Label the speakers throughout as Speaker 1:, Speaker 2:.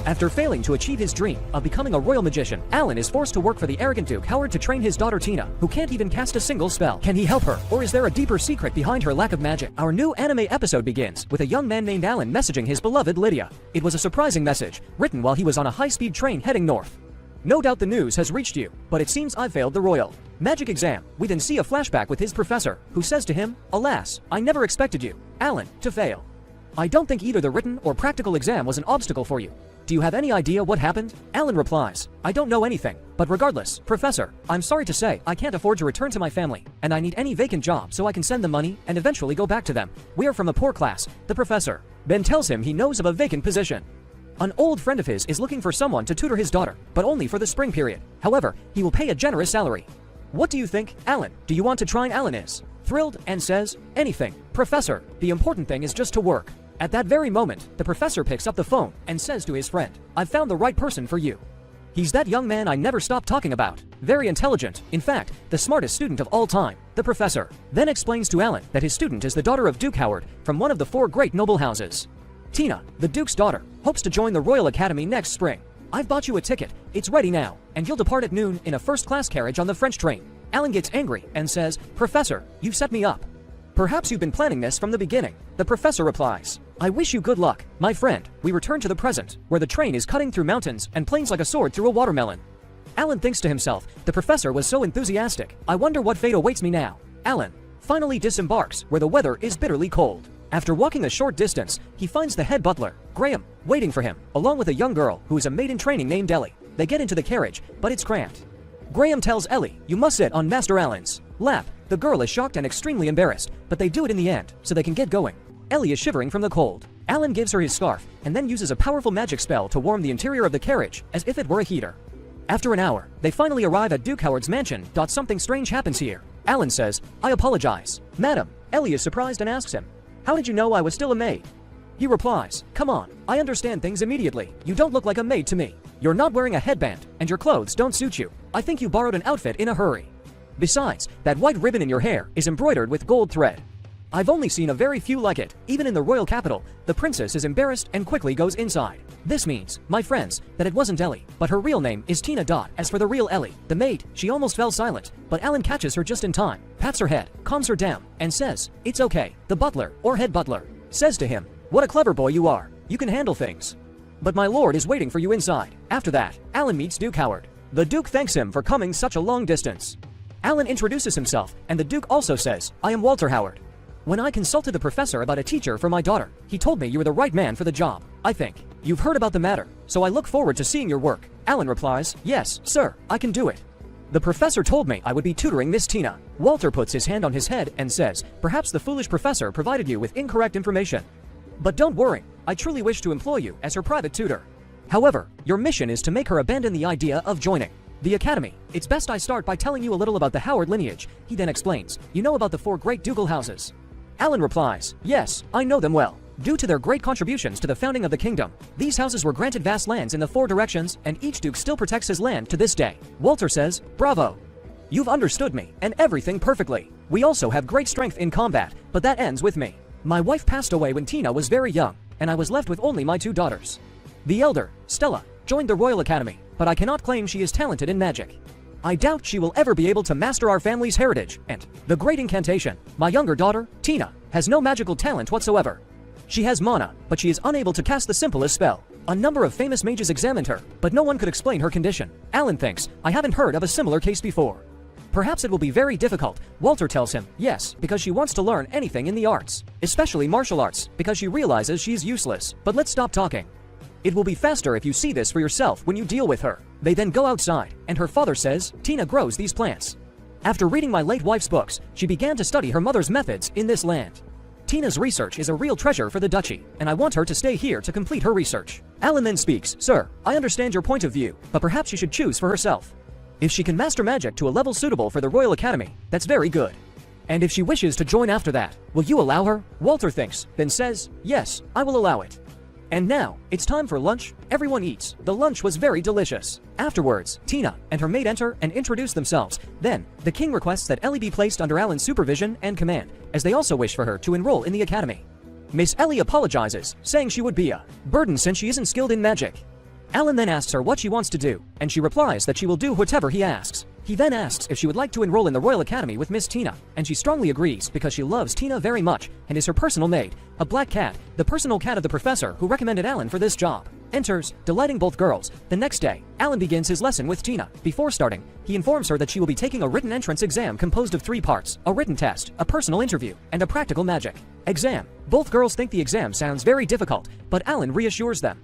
Speaker 1: After failing to achieve his dream of becoming a royal magician, Alan is forced to work for the arrogant Duke Howard to train his daughter Tina, who can't even cast a single spell. Can he help her, or is there a deeper secret behind her lack of magic? Our new anime episode begins with a young man named Alan messaging his beloved Lydia. It was a surprising message, written while he was on a high-speed train heading north. No doubt the news has reached you, but it seems I've failed the royal magic exam. We then see a flashback with his professor, who says to him, "Alas, I never expected you, Alan, to fail. I don't think either the written or practical exam was an obstacle for you. Do you have any idea what happened?" Alan replies, "I don't know anything, but regardless, Professor, I'm sorry to say I can't afford to return to my family, and I need any vacant job so I can send them money and eventually go back to them. We are from a poor class." The professor then tells him he knows of a vacant position. An old friend of his is looking for someone to tutor his daughter, but only for the spring period. However, he will pay a generous salary. What do you think, Alan? Do you want to try? Alan is thrilled and says, "Anything, Professor. The important thing is just to work." At that very moment, the professor picks up the phone and says to his friend, "I've found the right person for you. He's that young man I never stopped talking about. Very intelligent, in fact, the smartest student of all time." The professor then explains to Alan that his student is the daughter of Duke Howard from one of the 4 great noble houses. Tina, the Duke's daughter, hopes to join the Royal Academy next spring. "I've bought you a ticket. It's ready now, and you'll depart at noon in a first-class carriage on the French train." Alan gets angry and says, "Professor, you've set me up. Perhaps you've been planning this from the beginning." The professor replies, "I wish you good luck, my friend." We return to the present, where the train is cutting through mountains and plains like a sword through a watermelon. Alan thinks to himself, the professor was so enthusiastic. I wonder what fate awaits me now. Alan finally disembarks where the weather is bitterly cold. After walking a short distance, he finds the head butler, Graham, waiting for him, along with a young girl who is a maid in training named Ellie. They get into the carriage, but it's cramped. Graham tells Ellie, "You must sit on Master Alan's lap." The girl is shocked and extremely embarrassed, but they do it in the end, so they can get going. Ellie is shivering from the cold. Alan gives her his scarf, and then uses a powerful magic spell to warm the interior of the carriage, as if it were a heater. After an hour, they finally arrive at Duke Howard's mansion. Something strange happens here. Alan says, "I apologize, madam." Ellie is surprised and asks him, "How did you know I was still a maid?" He replies, "Come on, I understand things immediately. You don't look like a maid to me. You're not wearing a headband, and your clothes don't suit you. I think you borrowed an outfit in a hurry. Besides, that white ribbon in your hair is embroidered with gold thread. I've only seen a very few like it." Even in the royal capital, the princess is embarrassed and quickly goes inside. This means, my friends, that it wasn't Ellie, but her real name is Tina. As for the real Ellie, the maid, she almost fell silent, but Alan catches her just in time, pats her head, calms her down, and says, "It's okay." The butler, or head butler, says to him, "What a clever boy you are. You can handle things. But my lord is waiting for you inside." After that, Alan meets Duke Howard. The Duke thanks him for coming such a long distance. Alan introduces himself, and the Duke also says, "I am Walter Howard. When I consulted the professor about a teacher for my daughter, he told me you were the right man for the job. I think you've heard about the matter, so I look forward to seeing your work." Alan replies, "Yes, sir, I can do it. The professor told me I would be tutoring Miss Tina." Walter puts his hand on his head and says, "Perhaps the foolish professor provided you with incorrect information. But don't worry, I truly wish to employ you as her private tutor. However, your mission is to make her abandon the idea of joining the academy. It's best I start by telling you a little about the Howard lineage." He then explains, "You know about the 4 great ducal houses?" Alan replies, "Yes, I know them well. Due to their great contributions to the founding of the kingdom, these houses were granted vast lands in the 4 directions, and each duke still protects his land to this day." Walter says, "Bravo. You've understood me and everything perfectly. We also have great strength in combat, but that ends with me. My wife passed away when Tina was very young, and I was left with only my 2 daughters. The elder, Stella, joined the Royal Academy, but I cannot claim she is talented in magic. I doubt she will ever be able to master our family's heritage and the great incantation. My younger daughter, Tina, has no magical talent whatsoever. She has mana, but she is unable to cast the simplest spell. A number of famous mages examined her, but no one could explain her condition." Alan thinks, "I haven't heard of a similar case before. Perhaps it will be very difficult." Walter tells him, "Yes, because she wants to learn anything in the arts, especially martial arts, because she realizes she's useless. But let's stop talking. It will be faster if you see this for yourself when you deal with her." They then go outside, and her father says, "Tina grows these plants. After reading my late wife's books, she began to study her mother's methods in this land. Tina's research is a real treasure for the duchy, and I want her to stay here to complete her research." Alan then speaks, "Sir, I understand your point of view, but perhaps she should choose for herself. If she can master magic to a level suitable for the Royal Academy, that's very good. And if she wishes to join after that, will you allow her?" Walter thinks, then says, "Yes, I will allow it." And now, it's time for lunch. Everyone eats. The lunch was very delicious. Afterwards, Tina and her maid enter and introduce themselves. Then, the king requests that Ellie be placed under Alan's supervision and command, as they also wish for her to enroll in the academy. Miss Ellie apologizes, saying she would be a burden since she isn't skilled in magic. Alan then asks her what she wants to do, and she replies that she will do whatever he asks. He then asks if she would like to enroll in the Royal Academy with Miss Tina, and she strongly agrees because she loves Tina very much and is her personal maid, a black cat, the personal cat of the professor who recommended Alan for this job. Enters, delighting both girls. The next day, Alan begins his lesson with Tina. Before starting, he informs her that she will be taking a written entrance exam composed of 3 parts, a written test, a personal interview, and a practical magic exam. Both girls think the exam sounds very difficult, but Alan reassures them.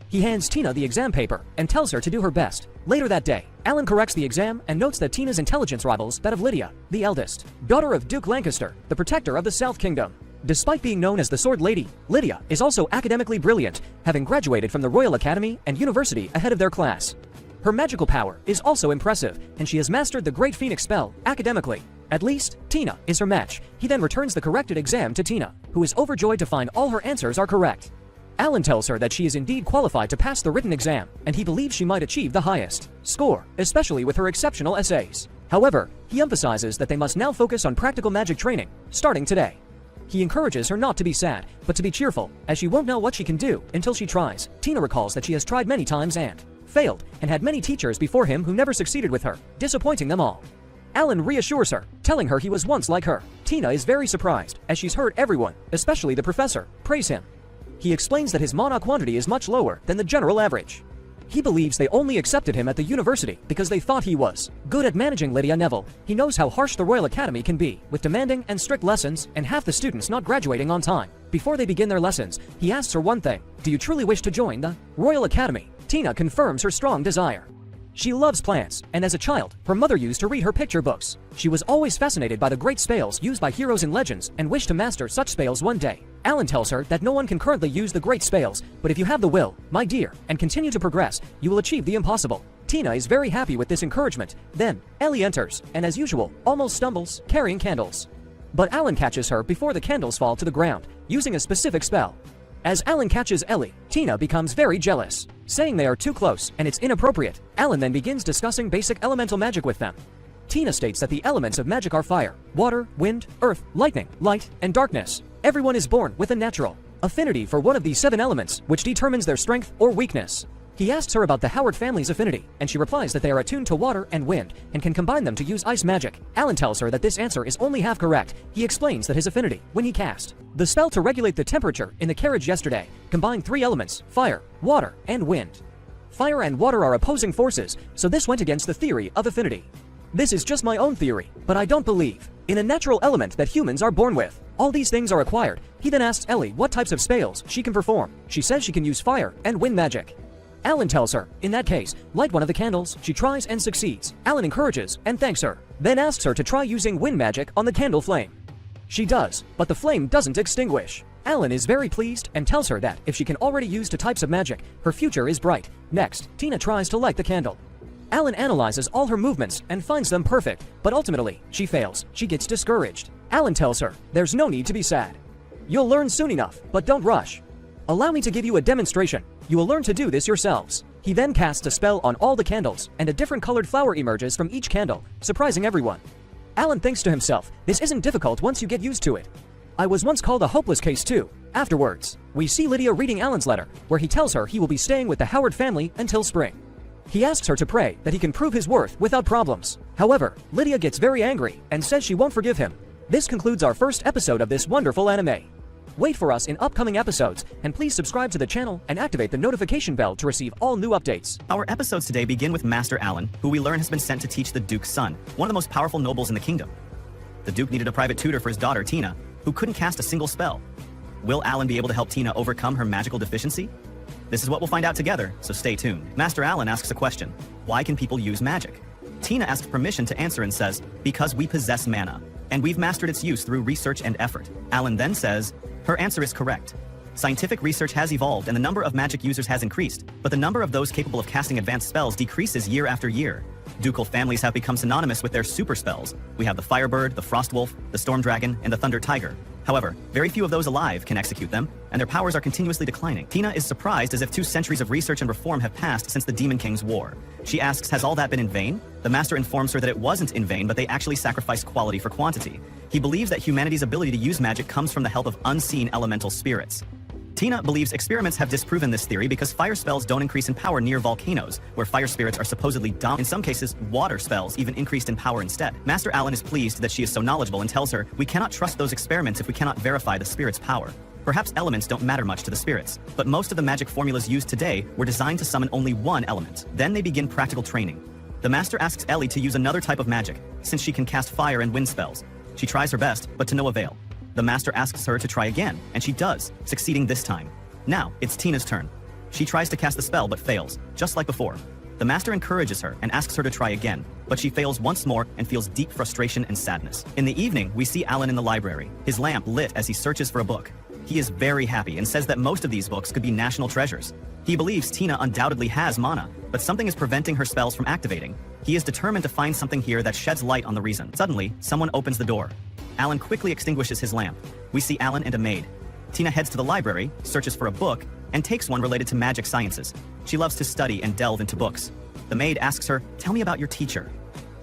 Speaker 1: He hands Tina the exam paper and tells her to do her best. Later that day, Alan corrects the exam and notes that Tina's intelligence rivals that of Lydia, the eldest, daughter of Duke Lancaster, the protector of the South Kingdom. Despite being known as the Sword Lady, Lydia is also academically brilliant, having graduated from the Royal Academy and University ahead of their class. Her magical power is also impressive, and she has mastered the Great Phoenix spell academically. At least, Tina is her match. He then returns the corrected exam to Tina, who is overjoyed to find all her answers are correct. Alan tells her that she is indeed qualified to pass the written exam, and he believes she might achieve the highest score, especially with her exceptional essays. However, he emphasizes that they must now focus on practical magic training, starting today. He encourages her not to be sad, but to be cheerful, as she won't know what she can do until she tries. Tina recalls that she has tried many times and failed, and had many teachers before him who never succeeded with her, disappointing them all. Alan reassures her, telling her he was once like her. Tina is very surprised, as she's heard everyone, especially the professor, praise him. He explains that his mana quantity is much lower than the general average. He believes they only accepted him at the university because they thought he was good at managing Lydia Neville. He knows how harsh the Royal Academy can be, with demanding and strict lessons and half the students not graduating on time. Before they begin their lessons, he asks her one thing: do you truly wish to join the Royal Academy? Tina confirms her strong desire. She loves plants, and as a child, her mother used to read her picture books. She was always fascinated by the great spells used by heroes in legends and wished to master such spells one day. Alan tells her that no one can currently use the great spells, but if you have the will, my dear, and continue to progress, you will achieve the impossible. Tina is very happy with this encouragement. Then, Ellie enters, and as usual, almost stumbles, carrying candles. But Alan catches her before the candles fall to the ground, using a specific spell. As Alan catches Ellie, Tina becomes very jealous, saying they are too close and it's inappropriate. Alan then begins discussing basic elemental magic with them. Tina states that the elements of magic are fire, water, wind, earth, lightning, light, and darkness. Everyone is born with a natural affinity for one of these 7 elements, which determines their strength or weakness. He asks her about the Howard family's affinity, and she replies that they are attuned to water and wind, and can combine them to use ice magic. Alan tells her that this answer is only half correct. He explains that his affinity, when he cast the spell to regulate the temperature in the carriage yesterday, combined 3 elements: fire, water, and wind. Fire and water are opposing forces, so this went against the theory of affinity. This is just my own theory, but I don't believe in a natural element that humans are born with. All these things are acquired. He then asks Ellie what types of spells she can perform. She says she can use fire and wind magic. Alan tells her, in that case, light one of the candles. She tries and succeeds. Alan encourages and thanks her, then asks her to try using wind magic on the candle flame. She does, but the flame doesn't extinguish. Alan is very pleased and tells her that if she can already use 2 types of magic, her future is bright. Next, Tina tries to light the candle. Alan analyzes all her movements and finds them perfect, but ultimately, she fails. She gets discouraged. Alan tells her, there's no need to be sad. You'll learn soon enough, but don't rush. Allow me to give you a demonstration. You will learn to do this yourselves. He then casts a spell on all the candles, and a different colored flower emerges from each candle, surprising everyone. Alan thinks to himself, this isn't difficult once you get used to it. I was once called a hopeless case too. Afterwards, we see Lydia reading Alan's letter, where he tells her he will be staying with the Howard family until spring. He asks her to pray that he can prove his worth without problems. However, Lydia gets very angry and says she won't forgive him. This concludes our first episode of this wonderful anime. Wait for us in upcoming episodes, and please subscribe to the channel and activate the notification bell to receive all new updates.
Speaker 2: Our episodes today begin with Master Alan, who we learn has been sent to teach the Duke's son, one of the most powerful nobles in the kingdom. The Duke needed a private tutor for his daughter, Tina, who couldn't cast a single spell. Will Alan be able to help Tina overcome her magical deficiency? This is what we'll find out together, so stay tuned. Master Alan asks a question: why can people use magic? Tina asks permission to answer and says, because we possess mana, and we've mastered its use through research and effort. Alan then says, her answer is correct. Scientific research has evolved and the number of magic users has increased, but the number of those capable of casting advanced spells decreases year after year. Ducal families have become synonymous with their super spells. We have the Firebird, the Frostwolf, the Storm Dragon, and the Thunder Tiger. However, very few of those alive can execute them, and their powers are continuously declining. Tina is surprised as if 2 centuries of research and reform have passed since the Demon King's war. She asks, has all that been in vain? The Master informs her that it wasn't in vain, but they actually sacrificed quality for quantity. He believes that humanity's ability to use magic comes from the help of unseen elemental spirits. Tina believes experiments have disproven this theory because fire spells don't increase in power near volcanoes, where fire spirits are supposedly dominant. In some cases, water spells even increased in power instead. Master Alan is pleased that she is so knowledgeable and tells her, we cannot trust those experiments if we cannot verify the spirit's power. Perhaps elements don't matter much to the spirits, but most of the magic formulas used today were designed to summon only one element. Then they begin practical training. The master asks Ellie to use another type of magic, since she can cast fire and wind spells. She tries her best, but to no avail. The master asks her to try again, and she does, succeeding this time. Now, it's Tina's turn. She tries to cast the spell but fails, just like before. The master encourages her and asks her to try again, but she fails once more and feels deep frustration and sadness. In the evening, we see Alan in the library, his lamp lit as he searches for a book. He is very happy and says that most of these books could be national treasures. He believes Tina undoubtedly has mana, but something is preventing her spells from activating. He is determined to find something here that sheds light on the reason. Suddenly, someone opens the door. Alan quickly extinguishes his lamp. We see Alan and a maid. Tina heads to the library, searches for a book, and takes one related to magic sciences. She loves to study and delve into books. The maid asks her, "Tell me about your teacher."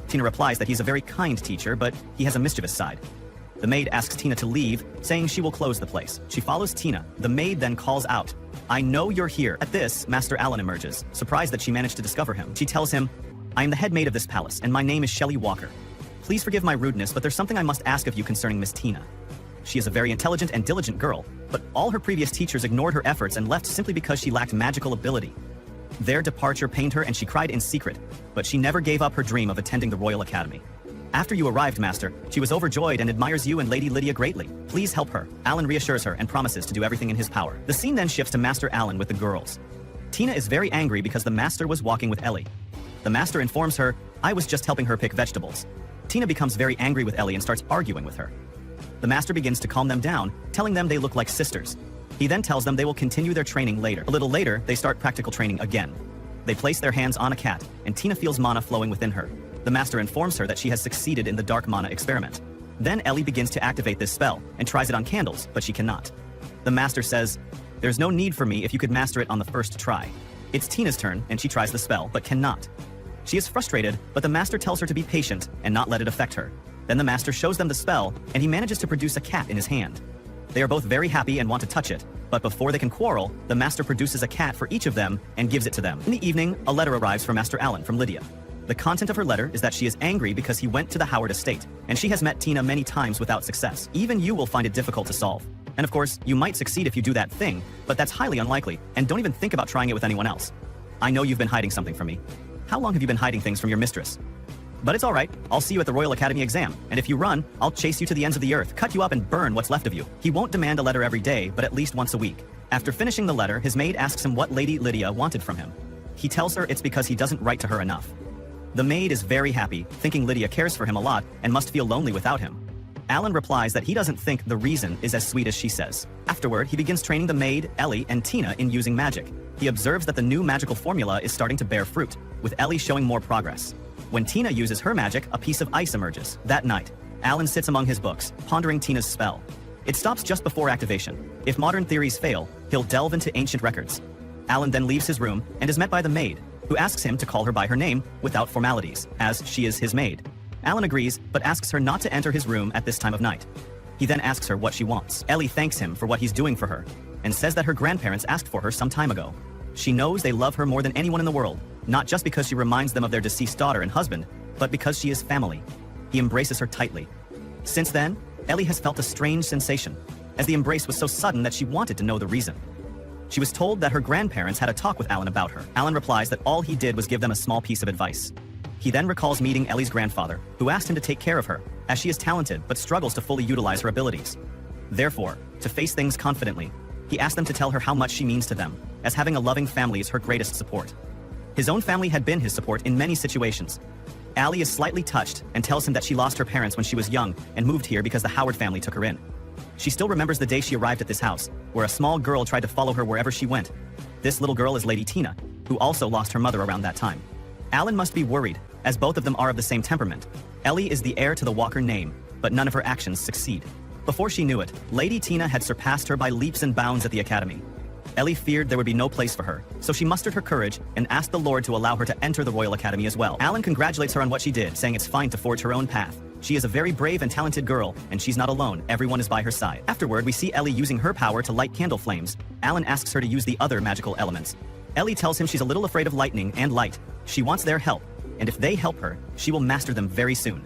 Speaker 2: Tina replies that he's a very kind teacher, but he has a mischievous side. The maid asks Tina to leave, saying she will close the place. She follows Tina. The maid then calls out, "I know you're here." At this, Master Alan emerges, surprised that she managed to discover him. She tells him, "I am the head maid of this palace, and my name is Shelley Walker. Please forgive my rudeness, but there's something I must ask of you concerning Miss Tina. She is a very intelligent and diligent girl, but all her previous teachers ignored her efforts and left simply because she lacked magical ability. Their departure pained her and she cried in secret, but she never gave up her dream of attending the Royal Academy. After you arrived, Master, she was overjoyed and admires you and Lady Lydia greatly. Please help her." Alan reassures her and promises to do everything in his power. The scene then shifts to Master Alan with the girls. Tina is very angry because the Master was walking with Ellie. The Master informs her, "I was just helping her pick vegetables." Tina becomes very angry with Ellie and starts arguing with her. The Master begins to calm them down, telling them they look like sisters. He then tells them they will continue their training later. A little later, they start practical training again. They place their hands on a cat, and Tina feels mana flowing within her. The Master informs her that she has succeeded in the dark mana experiment. Then Ellie begins to activate this spell, and tries it on candles, but she cannot. The Master says, "There's no need for me if you could master it on the first try." It's Tina's turn, and she tries the spell, but cannot. She is frustrated, but the Master tells her to be patient and not let it affect her. Then the Master shows them the spell, and he manages to produce a cat in his hand. They are both very happy and want to touch it, but before they can quarrel, the Master produces a cat for each of them and gives it to them. In the evening, a letter arrives from Master Alan from Lydia. The content of her letter is that she is angry because he went to the Howard estate, and she has met Tina many times without success. Even you will find it difficult to solve. And of course, you might succeed if you do that thing, but that's highly unlikely, and don't even think about trying it with anyone else. I know you've been hiding something from me. How long have you been hiding things from your mistress? But it's all right. I'll see you at the Royal Academy exam, and if you run, I'll chase you to the ends of the earth, cut you up and burn what's left of you. He won't demand a letter every day, but at least once a week. After finishing the letter, his maid asks him what Lady Lydia wanted from him. He tells her it's because he doesn't write to her enough. The maid is very happy, thinking Lydia cares for him a lot and must feel lonely without him. Alan replies that he doesn't think the reason is as sweet as she says. Afterward, he begins training the maid, Ellie, and Tina in using magic. He observes that the new magical formula is starting to bear fruit, with Ellie showing more progress. When Tina uses her magic, a piece of ice emerges. That night, Alan sits among his books, pondering Tina's spell. It stops just before activation. If modern theories fail, he'll delve into ancient records. Alan then leaves his room and is met by the maid, who asks him to call her by her name without formalities, as she is his maid. Alan agrees, but asks her not to enter his room at this time of night. He then asks her what she wants. Ellie thanks him for what he's doing for her, and says that her grandparents asked for her some time ago. She knows they love her more than anyone in the world, not just because she reminds them of their deceased daughter and husband, but because she is family. He embraces her tightly. Since then, Ellie has felt a strange sensation, as the embrace was so sudden that she wanted to know the reason. She was told that her grandparents had a talk with Alan about her. Alan replies that all he did was give them a small piece of advice. He then recalls meeting Ellie's grandfather, who asked him to take care of her, as she is talented but struggles to fully utilize her abilities. Therefore, to face things confidently, he asked them to tell her how much she means to them, as having a loving family is her greatest support. His own family had been his support in many situations. Allie is slightly touched and tells him that she lost her parents when she was young and moved here because the Howard family took her in. She still remembers the day she arrived at this house, where a small girl tried to follow her wherever she went. This little girl is Lady Tina, who also lost her mother around that time. Alan must be worried, as both of them are of the same temperament. Ellie is the heir to the Walker name, but none of her actions succeed. Before she knew it, Lady Tina had surpassed her by leaps and bounds at the academy. Ellie feared there would be no place for her, so she mustered her courage and asked the Lord to allow her to enter the Royal Academy as well. Alan congratulates her on what she did, saying it's fine to forge her own path. She is a very brave and talented girl, and she's not alone. Everyone is by her side. Afterward, we see Ellie using her power to light candle flames. Alan asks her to use the other magical elements. Ellie tells him she's a little afraid of lightning and light. She wants their help, and if they help her, she will master them very soon.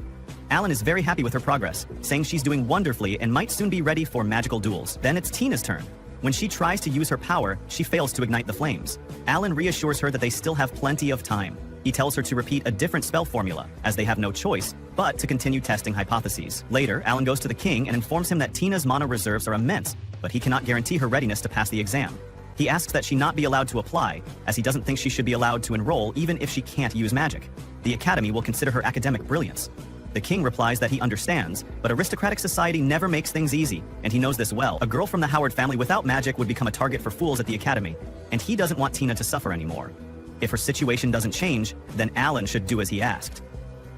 Speaker 2: Alan is very happy with her progress, saying she's doing wonderfully and might soon be ready for magical duels. Then it's Tina's turn. When she tries to use her power, she fails to ignite the flames. Alan reassures her that they still have plenty of time. He tells her to repeat a different spell formula, as they have no choice but to continue testing hypotheses. Later, Alan goes to the king and informs him that Tina's mana reserves are immense, but he cannot guarantee her readiness to pass the exam. He asks that she not be allowed to apply, as he doesn't think she should be allowed to enroll even if she can't use magic. The academy will consider her academic brilliance. The king replies that he understands, but aristocratic society never makes things easy, and he knows this well. A girl from the Howard family without magic would become a target for fools at the academy, and he doesn't want Tina to suffer anymore. If her situation doesn't change, then Alan should do as he asked.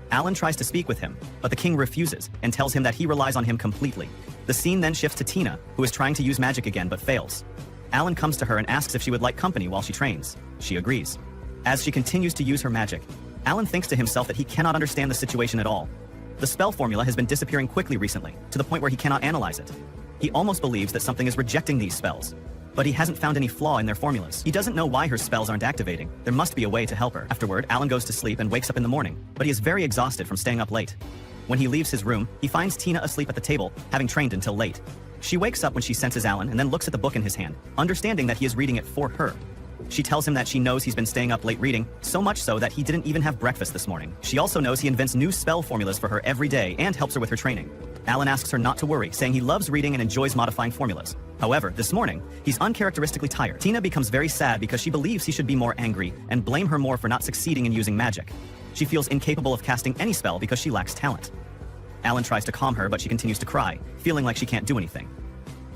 Speaker 2: Alan tries to speak with him, but the king refuses and tells him that he relies on him completely. The scene then shifts to Tina, who is trying to use magic again but fails. Alan comes to her and asks if she would like company while she trains. She agrees. As she continues to use her magic, Alan thinks to himself that he cannot understand the situation at all. The spell formula has been disappearing quickly recently, to the point where he cannot analyze it. He almost believes that something is rejecting these spells, but he hasn't found any flaw in their formulas. He doesn't know why her spells aren't activating. There must be a way to help her. Afterward, Alan goes to sleep and wakes up in the morning, but he is very exhausted from staying up late. When he leaves his room, he finds Tina asleep at the table, having trained until late. She wakes up when she senses Alan and then looks at the book in his hand, understanding that he is reading it for her. She tells him that she knows he's been staying up late reading, so much so that he didn't even have breakfast this morning. She also knows he invents new spell formulas for her every day and helps her with her training. Alan asks her not to worry, saying he loves reading and enjoys modifying formulas. However, this morning, he's uncharacteristically tired. Tina becomes very sad because she believes he should be more angry and blame her more for not succeeding in using magic. She feels incapable of casting any spell because she lacks talent. Alan tries to calm her, but she continues to cry, feeling like she can't do anything.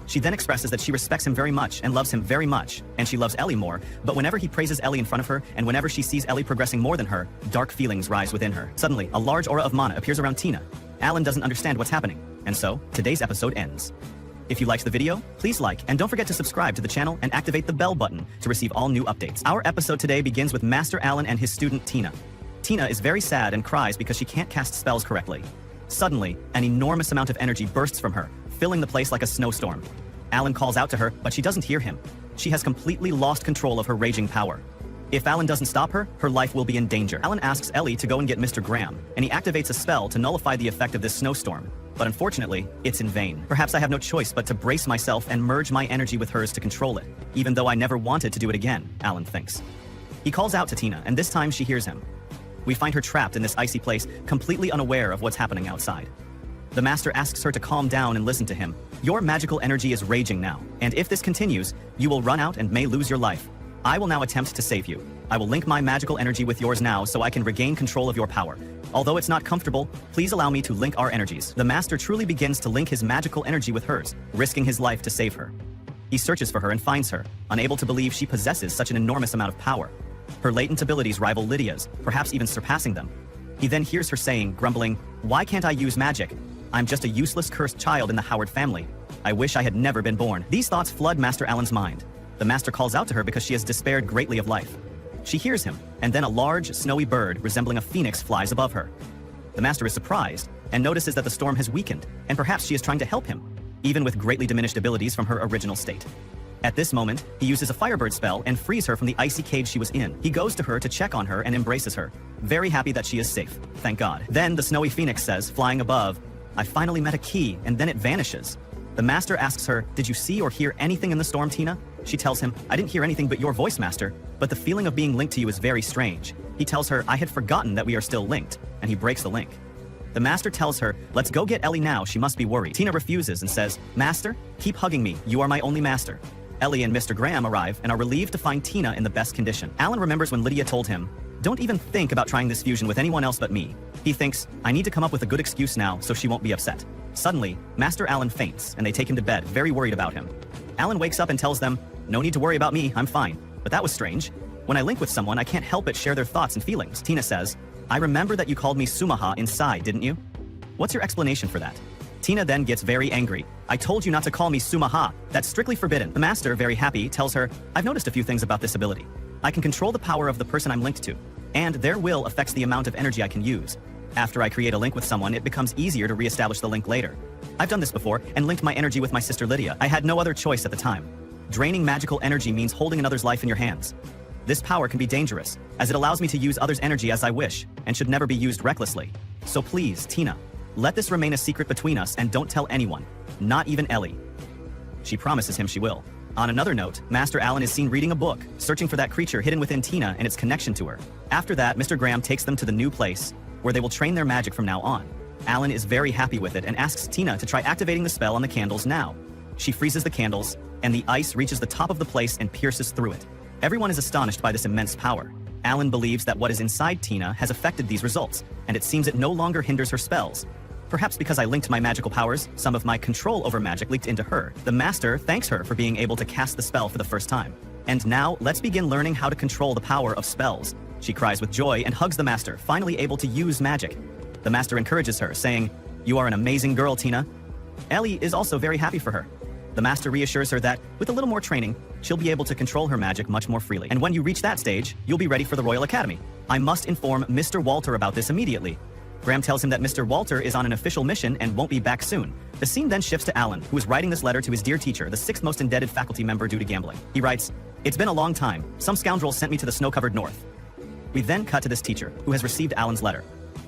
Speaker 2: She then expresses that she respects him very much and loves him very much, and she loves Ellie more, but whenever he praises Ellie in front of her, and whenever she sees Ellie progressing more than her, dark feelings rise within her. Suddenly, a large aura of mana appears around Tina. Alan doesn't understand what's happening, and so, today's episode ends. If you liked the video, please like, and don't forget to subscribe to the channel and activate the bell button to receive all new updates. Our episode today begins with Master Alan and his student Tina. Tina is very sad and cries because she can't cast spells correctly. Suddenly, an enormous amount of energy bursts from her, filling the place like a snowstorm. Alan calls out to her, but she doesn't hear him. She has completely lost control of her raging power. If Alan doesn't stop her, her life will be in danger. Alan asks Ellie to go and get Mr. Graham, and he activates a spell to nullify the effect of this snowstorm. But unfortunately, it's in vain. Perhaps I have no choice but to brace myself and merge my energy with hers to control it, even though I never wanted to do it again, Alan thinks. He calls out to Tina, and this time she hears him. We find her trapped in this icy place, completely unaware of what's happening outside. The master asks her to calm down and listen to him. Your magical energy is raging now, and if this continues, you will run out and may lose your life. I will now attempt to save you. I will link my magical energy with yours now so I can regain control of your power. Although it's not comfortable, please allow me to link our energies. The master truly begins to link his magical energy with hers, risking his life to save her. He searches for her and finds her, unable to believe she possesses such an enormous amount of power. Her latent abilities rival Lydia's, perhaps even surpassing them. He then hears her saying, grumbling, "Why can't I use magic? I'm just a useless cursed child in the Howard family. I wish I had never been born." These thoughts flood Master Alan's mind. The master calls out to her because she has despaired greatly of life. She hears him, and then a large, snowy bird resembling a phoenix flies above her. The master is surprised and notices that the storm has weakened, and perhaps she is trying to help him, even with greatly diminished abilities from her original state. At this moment, he uses a firebird spell and frees her from the icy cage she was in. He goes to her to check on her and embraces her, very happy that she is safe. Thank God. Then the snowy phoenix says, flying above, "I finally met a key," and then it vanishes. The master asks her, "Did you see or hear anything in the storm, Tina?" She tells him, "I didn't hear anything but your voice, master, but the feeling of being linked to you is very strange." He tells her, "I had forgotten that we are still linked," and he breaks the link. The master tells her, "Let's go get Ellie now, she must be worried." Tina refuses and says, "Master, keep hugging me, you are my only master." Ellie and Mr. Graham arrive and are relieved to find Tina in the best condition. Alan remembers when Lydia told him, "Don't even think about trying this fusion with anyone else but me." He thinks, "I need to come up with a good excuse now so she won't be upset." Suddenly, Master Alan faints and they take him to bed, very worried about him. Alan wakes up and tells them, "No need to worry about me, I'm fine." But that was strange. When I link with someone, I can't help but share their thoughts and feelings. Tina says, "I remember that you called me Sumaha inside, didn't you? What's your explanation for that?" Tina then gets very angry. "I told you not to call me Sumaha. That's strictly forbidden." The master, very happy, tells her, "I've noticed a few things about this ability. I can control the power of the person I'm linked to, and their will affects the amount of energy I can use. After I create a link with someone, it becomes easier to re-establish the link later. I've done this before and linked my energy with my sister Lydia. I had no other choice at the time. Draining magical energy means holding another's life in your hands. This power can be dangerous, as it allows me to use others' energy as I wish, and should never be used recklessly. So please, Tina, let this remain a secret between us and don't tell anyone, not even Ellie. She promises him she will. On another note, Master Alan is seen reading a book, searching for that creature hidden within Tina and its connection to her. After that, Mr. Graham takes them to the new place, where they will train their magic from now on. Alan is very happy with it and asks Tina to try activating the spell on the candles now. She freezes the candles, and the ice reaches the top of the place and pierces through it. Everyone is astonished by this immense power. Alan believes that what is inside Tina has affected these results, and it seems it no longer hinders her spells. Perhaps because I linked my magical powers, some of my control over magic leaked into her. The Master thanks her for being able to cast the spell for the first time. And now, let's begin learning how to control the power of spells. She cries with joy and hugs the Master, finally able to use magic. The Master encourages her, saying, "You are an amazing girl, Tina." Ellie is also very happy for her. The Master reassures her that, with a little more training, she'll be able to control her magic much more freely. And when you reach that stage, you'll be ready for the Royal Academy. I must inform Mr. Walter about this immediately. Graham tells him that Mr. Walter is on an official mission and won't be back soon. The scene then shifts to Alan, who is writing this letter to his dear teacher, the 6th most indebted faculty member due to gambling. He writes, "It's been a long time. Some scoundrel sent me to the snow-covered north." We then cut to this teacher, who has received Alan's letter.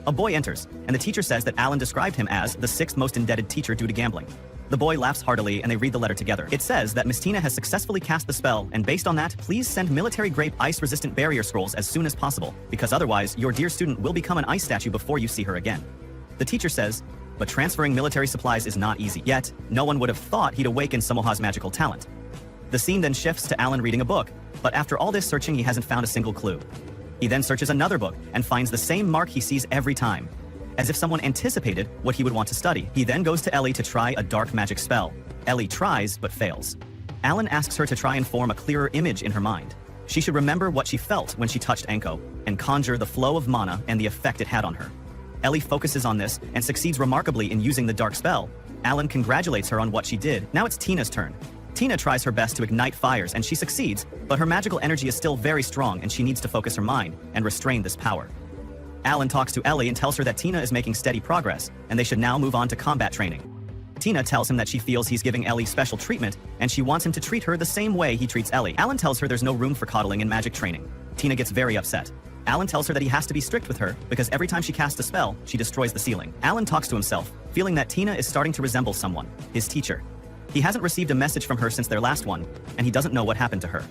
Speaker 2: A boy enters, and the teacher says that Alan described him as the 6th most indebted teacher due to gambling. The boy laughs heartily, and they read the letter together. It says that Miss Tina has successfully cast the spell, and based on that, please send military-grade ice-resistant barrier scrolls as soon as possible, because otherwise, your dear student will become an ice statue before you see her again. The teacher says, but transferring military supplies is not easy. Yet, no one would have thought he'd awaken Samoha's magical talent. The scene then shifts to Alan reading a book, but after all this searching, he hasn't found a single clue. He then searches another book and finds the same mark he sees every time, as if someone anticipated what he would want to study. He then goes to Ellie to try a dark magic spell. Ellie tries, but fails. Alan asks her to try and form a clearer image in her mind. She should remember what she felt when she touched Anko, and conjure the flow of mana and the effect it had on her. Ellie focuses on this and succeeds remarkably in using the dark spell. Alan congratulates her on what she did. Now it's Tina's turn. Tina tries her best to ignite fires and she succeeds, but her magical energy is still very strong and she needs to focus her mind and restrain this power. Alan talks to Ellie and tells her that Tina is making steady progress and they should now move on to combat training. Tina tells him that she feels he's giving Ellie special treatment and she wants him to treat her the same way he treats Ellie. Alan tells her there's no room for coddling in magic training. Tina gets very upset. Alan tells her that he has to be strict with her because every time she casts a spell, she destroys the ceiling. Alan talks to himself, feeling that Tina is starting to resemble someone, his teacher. He hasn't received a message from her since their last one, and he doesn't know what happened to her.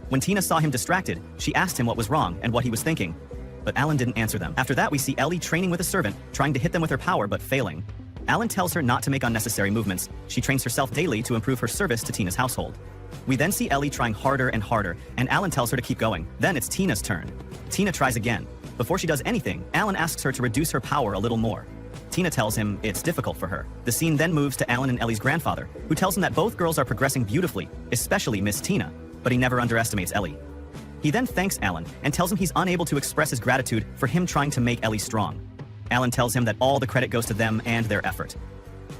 Speaker 2: When Tina saw him distracted, she asked him what was wrong and what he was thinking, but Alan didn't answer them. After that, we see Ellie training with a servant, trying to hit them with her power but failing. Alan tells her not to make unnecessary movements. She trains herself daily to improve her service to Tina's household. We then see Ellie trying harder and harder, and Alan tells her to keep going. Then it's Tina's turn. Tina tries again. Before she does anything, Alan asks her to reduce her power a little more. Tina tells him it's difficult for her. The scene then moves to Alan and Ellie's grandfather, who tells him that both girls are progressing beautifully, especially Miss Tina, but he never underestimates Ellie. He then thanks Alan and tells him he's unable to express his gratitude for him trying to make Ellie strong. Alan tells him that all the credit goes to them and their effort.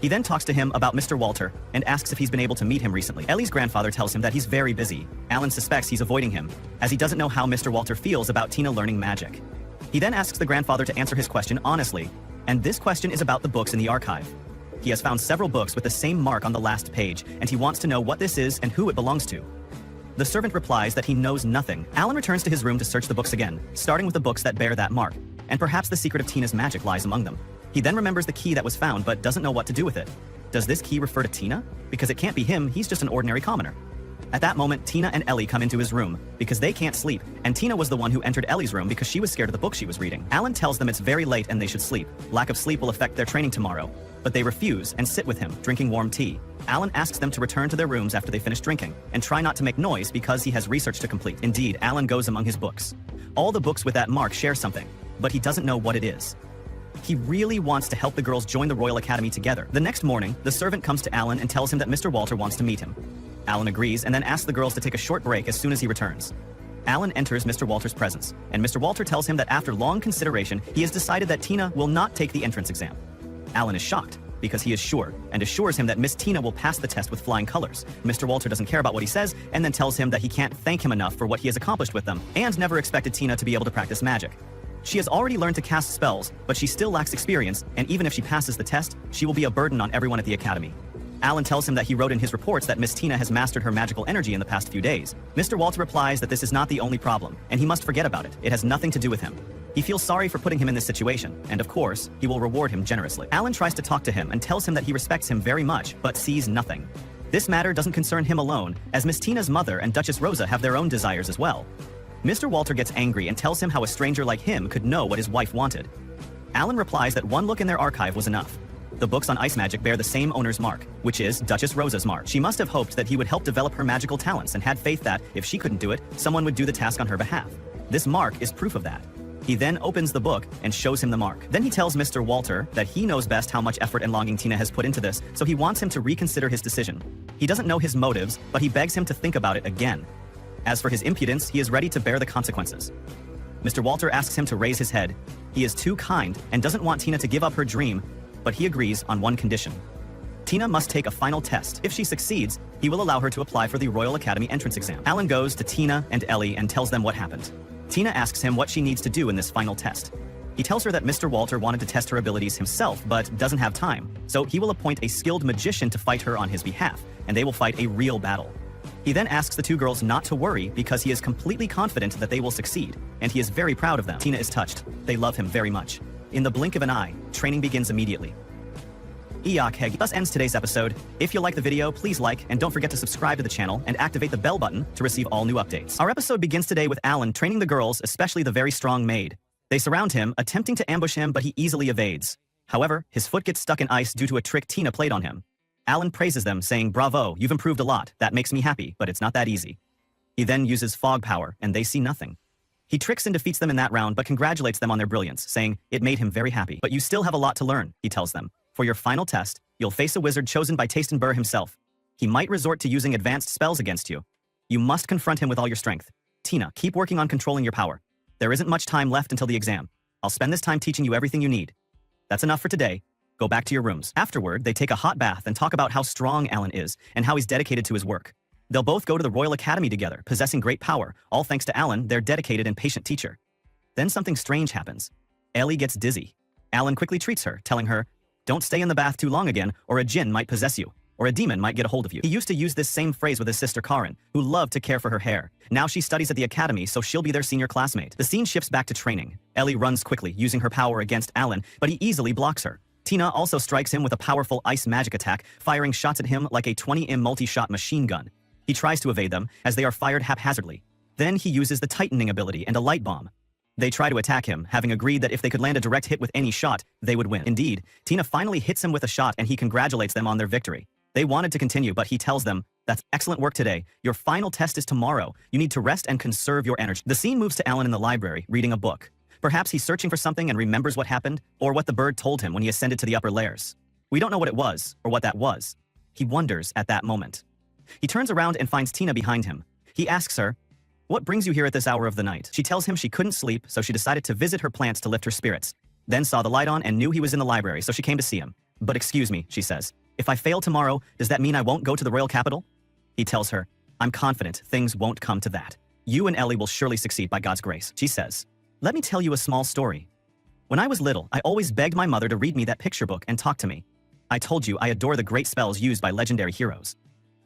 Speaker 2: He then talks to him about Mr. Walter and asks if he's been able to meet him recently. Ellie's grandfather tells him that he's very busy. Alan suspects he's avoiding him, as he doesn't know how Mr. Walter feels about Tina learning magic. He then asks the grandfather to answer his question honestly, and this question is about the books in the archive. He has found several books with the same mark on the last page, and he wants to know what this is and who it belongs to. The servant replies that he knows nothing. Alan returns to his room to search the books again, starting with the books that bear that mark, and perhaps the secret of Tina's magic lies among them. He then remembers the key that was found but doesn't know what to do with it. Does this key refer to Tina? Because it can't be him, he's just an ordinary commoner. At that moment, Tina and Ellie come into his room because they can't sleep, and Tina was the one who entered Ellie's room because she was scared of the book she was reading. Alan tells them it's very late and they should sleep. Lack of sleep will affect their training tomorrow, but they refuse and sit with him, drinking warm tea. Alan asks them to return to their rooms after they finish drinking, and try not to make noise because he has research to complete. Indeed, Alan goes among his books. All the books with that mark share something, but he doesn't know what it is. He really wants to help the girls join the Royal Academy together. The next morning, the servant comes to Alan and tells him that Mr. Walter wants to meet him. Alan agrees and then asks the girls to take a short break as soon as he returns. Alan enters Mr. Walter's presence, and Mr. Walter tells him that after long consideration, he has decided that Tina will not take the entrance exam. Alan is shocked, because he is sure, and assures him that Miss Tina will pass the test with flying colors. Mr. Walter doesn't care about what he says, and then tells him that he can't thank him enough for what he has accomplished with them, and never expected Tina to be able to practice magic. She has already learned to cast spells, but she still lacks experience, and even if she passes the test, she will be a burden on everyone at the academy. Alan tells him that he wrote in his reports that Miss Tina has mastered her magical energy in the past few days. Mr. Walter replies that this is not the only problem, and he must forget about it. It has nothing to do with him. He feels sorry for putting him in this situation, and of course, he will reward him generously. Alan tries to talk to him and tells him that he respects him very much, but sees nothing. This matter doesn't concern him alone, as Miss Tina's mother and Duchess Rosa have their own desires as well. Mr. Walter gets angry and tells him how a stranger like him could know what his wife wanted. Alan replies that one look in their archive was enough. The books on ice magic bear the same owner's mark, which is Duchess Rosa's mark. She must have hoped that he would help develop her magical talents and had faith that, if she couldn't do it, someone would do the task on her behalf. This mark is proof of that. He then opens the book and shows him the mark. Then he tells Mr. Walter that he knows best how much effort and longing Tina has put into this, so he wants him to reconsider his decision. He doesn't know his motives, but he begs him to think about it again. As for his impudence, he is ready to bear the consequences. Mr. Walter asks him to raise his head. He is too kind and doesn't want Tina to give up her dream, but he agrees on one condition. Tina must take a final test. If she succeeds, he will allow her to apply for the Royal Academy entrance exam. Alan goes to Tina and Ellie and tells them what happened. Tina asks him what she needs to do in this final test. He tells her that Mr. Walter wanted to test her abilities himself, but doesn't have time, so he will appoint a skilled magician to fight her on his behalf, and they will fight a real battle. He then asks the two girls not to worry because he is completely confident that they will succeed, and he is very proud of them. Tina is touched. They love him very much. In the blink of an eye, training begins immediately. Thus ends today's episode. If you like the video, please like, and don't forget to subscribe to the channel and activate the bell button to receive all new updates. Our episode begins today with Alan training the girls, especially the very strong Mage. They surround him, attempting to ambush him, but he easily evades. However, his foot gets stuck in ice due to a trick Tina played on him. Alan praises them, saying, "Bravo, you've improved a lot. That makes me happy, but it's not that easy." He then uses fog power, and they see nothing. He tricks and defeats them in that round, but congratulates them on their brilliance, saying, "It made him very happy. But you still have a lot to learn," he tells them. "For your final test, you'll face a wizard chosen by Tastenburr himself. He might resort to using advanced spells against you. You must confront him with all your strength. Tina, keep working on controlling your power. There isn't much time left until the exam. I'll spend this time teaching you everything you need. That's enough for today. Go back to your rooms." Afterward, they take a hot bath and talk about how strong Alan is and how he's dedicated to his work. They'll both go to the Royal Academy together, possessing great power, all thanks to Alan, their dedicated and patient teacher. Then something strange happens. Ellie gets dizzy. Alan quickly treats her, telling her, "Don't stay in the bath too long again, or a djinn might possess you, or a demon might get a hold of you." He used to use this same phrase with his sister Karin, who loved to care for her hair. Now she studies at the academy, so she'll be their senior classmate. The scene shifts back to training. Ellie runs quickly, using her power against Alan, but he easily blocks her. Tina also strikes him with a powerful ice magic attack, firing shots at him like a 20mm multi-shot machine gun. He tries to evade them, as they are fired haphazardly. Then he uses the tightening ability and a light bomb. They try to attack him, having agreed that if they could land a direct hit with any shot, they would win. Indeed, Tina finally hits him with a shot and he congratulates them on their victory. They wanted to continue, but he tells them, "That's excellent work today. Your final test is tomorrow. You need to rest and conserve your energy." The scene moves to Alan in the library, reading a book. Perhaps he's searching for something and remembers what happened, or what the bird told him when he ascended to the upper layers. We don't know what it was, or what that was. He wonders at that moment. He turns around and finds Tina behind him. He asks her, "What brings you here at this hour of the night?" She tells him she couldn't sleep, so she decided to visit her plants to lift her spirits. Then saw the light on and knew he was in the library, so she came to see him. "But excuse me," she says. "If I fail tomorrow, does that mean I won't go to the royal capital?" He tells her, "I'm confident things won't come to that. You and Ellie will surely succeed by God's grace." She says, "Let me tell you a small story. When I was little, I always begged my mother to read me that picture book and talk to me. I told you I adore the great spells used by legendary heroes.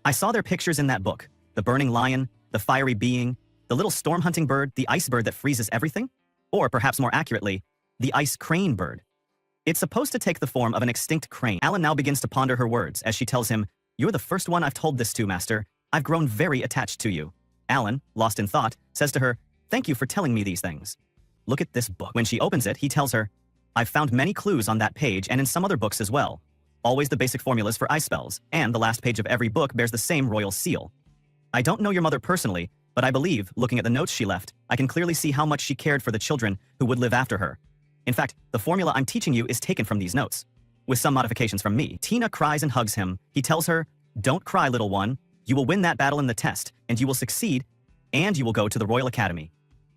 Speaker 2: I saw their pictures in that book, the burning lion, the fiery being, the little storm-hunting bird, the ice bird that freezes everything, or perhaps more accurately, the ice crane bird. It's supposed to take the form of an extinct crane." Alan now begins to ponder her words as she tells him, "You're the first one I've told this to, Master. I've grown very attached to you." Alan, lost in thought, says to her, "Thank you for telling me these things. Look at this book." When she opens it, he tells her, "I've found many clues on that page and in some other books as well. Always the basic formulas for ice spells, and the last page of every book bears the same royal seal. I don't know your mother personally, but I believe, looking at the notes she left, I can clearly see how much she cared for the children who would live after her. In fact, the formula I'm teaching you is taken from these notes, with some modifications from me." Tina cries and hugs him. He tells her, "Don't cry, little one. You will win that battle in the test, and you will succeed, and you will go to the Royal Academy."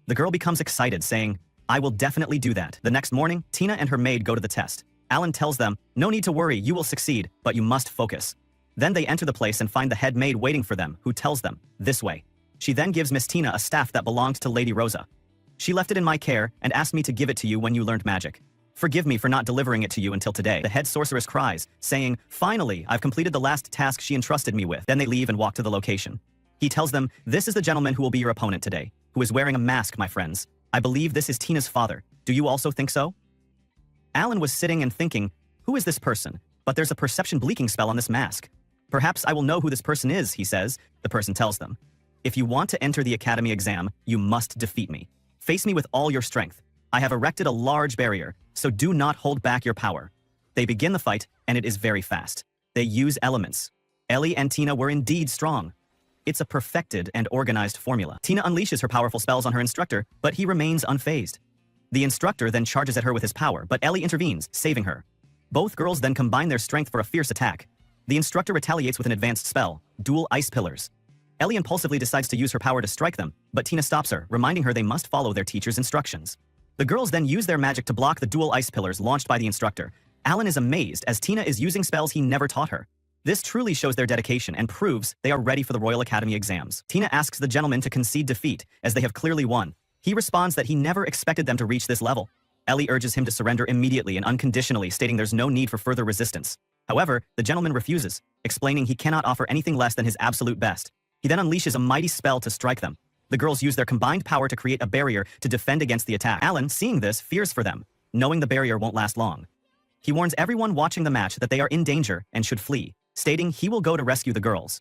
Speaker 2: The girl becomes excited, saying, "I will definitely do that." The next morning, Tina and her maid go to the test. Alan tells them, "No need to worry, you will succeed, but you must focus." Then they enter the place and find the head maid waiting for them, who tells them, "This way." She then gives Miss Tina a staff that belonged to Lady Rosa. She left it in my care and asked me to give it to you when you learned magic. Forgive me for not delivering it to you until today. The head sorceress cries, saying, finally, I've completed the last task she entrusted me with. Then they leave and walk to the location. He tells them, this is the gentleman who will be your opponent today, who is wearing a mask, my friends. I believe this is Tina's father. Do you also think so? Alan was sitting and thinking, who is this person? But there's a perception bleaking spell on this mask. Perhaps I will know who this person is, he says. The person tells them, if you want to enter the academy exam, you must defeat me. Face me with all your strength. I have erected a large barrier, so do not hold back your power. They begin the fight, and it is very fast. They use elements. Ellie and Tina were indeed strong. It's a perfected and organized formula. Tina unleashes her powerful spells on her instructor, but he remains unfazed. The instructor then charges at her with his power, but Ellie intervenes, saving her. Both girls then combine their strength for a fierce attack. The instructor retaliates with an advanced spell, Dual Ice Pillars. Ellie impulsively decides to use her power to strike them, but Tina stops her, reminding her they must follow their teacher's instructions. The girls then use their magic to block the dual ice pillars launched by the instructor. Alan is amazed as Tina is using spells he never taught her. This truly shows their dedication and proves they are ready for the Royal Academy exams. Tina asks the gentleman to concede defeat, as they have clearly won. He responds that he never expected them to reach this level. Ellie urges him to surrender immediately and unconditionally, stating there's no need for further resistance. However, the gentleman refuses, explaining he cannot offer anything less than his absolute best. He then unleashes a mighty spell to strike them. The girls use their combined power to create a barrier to defend against the attack. Alan, seeing this, fears for them, knowing the barrier won't last long. He warns everyone watching the match that they are in danger and should flee, stating he will go to rescue the girls.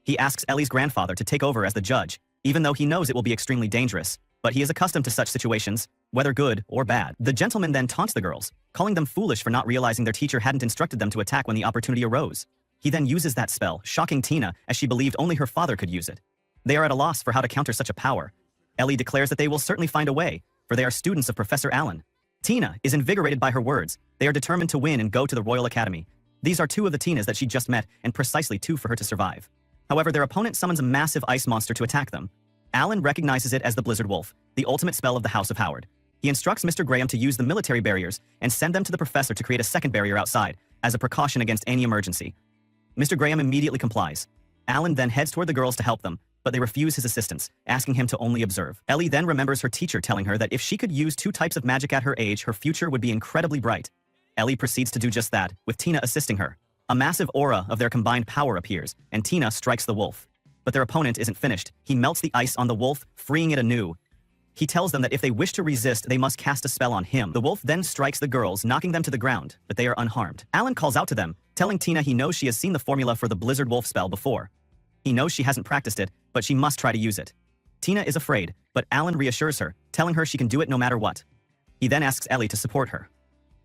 Speaker 2: He asks Ellie's grandfather to take over as the judge, even though he knows it will be extremely dangerous, but he is accustomed to such situations, whether good or bad. The gentleman then taunts the girls, calling them foolish for not realizing their teacher hadn't instructed them to attack when the opportunity arose. He then uses that spell, shocking Tina, as she believed only her father could use it. They are at a loss for how to counter such a power. Ellie declares that they will certainly find a way, for they are students of Professor Allen. Tina is invigorated by her words. They are determined to win and go to the Royal Academy. These are two of the Tinas that she just met, and precisely two for her to survive. However, their opponent summons a massive ice monster to attack them. Alan recognizes it as the Blizzard Wolf, the ultimate spell of the House of Howard. He instructs Mr. Graham to use the military barriers and send them to the professor to create a second barrier outside, as a precaution against any emergency. Mr. Graham immediately complies. Alan then heads toward the girls to help them, but they refuse his assistance, asking him to only observe. Ellie then remembers her teacher telling her that if she could use two types of magic at her age, her future would be incredibly bright. Ellie proceeds to do just that, with Tina assisting her. A massive aura of their combined power appears, and Tina strikes the wolf. But their opponent isn't finished. He melts the ice on the wolf, freeing it anew. He tells them that if they wish to resist, they must cast a spell on him. The wolf then strikes the girls, knocking them to the ground, but they are unharmed. Alan calls out to them, telling Tina he knows she has seen the formula for the Blizzard Wolf spell before. He knows she hasn't practiced it, but she must try to use it. Tina is afraid, but Alan reassures her, telling her she can do it no matter what. He then asks Ellie to support her.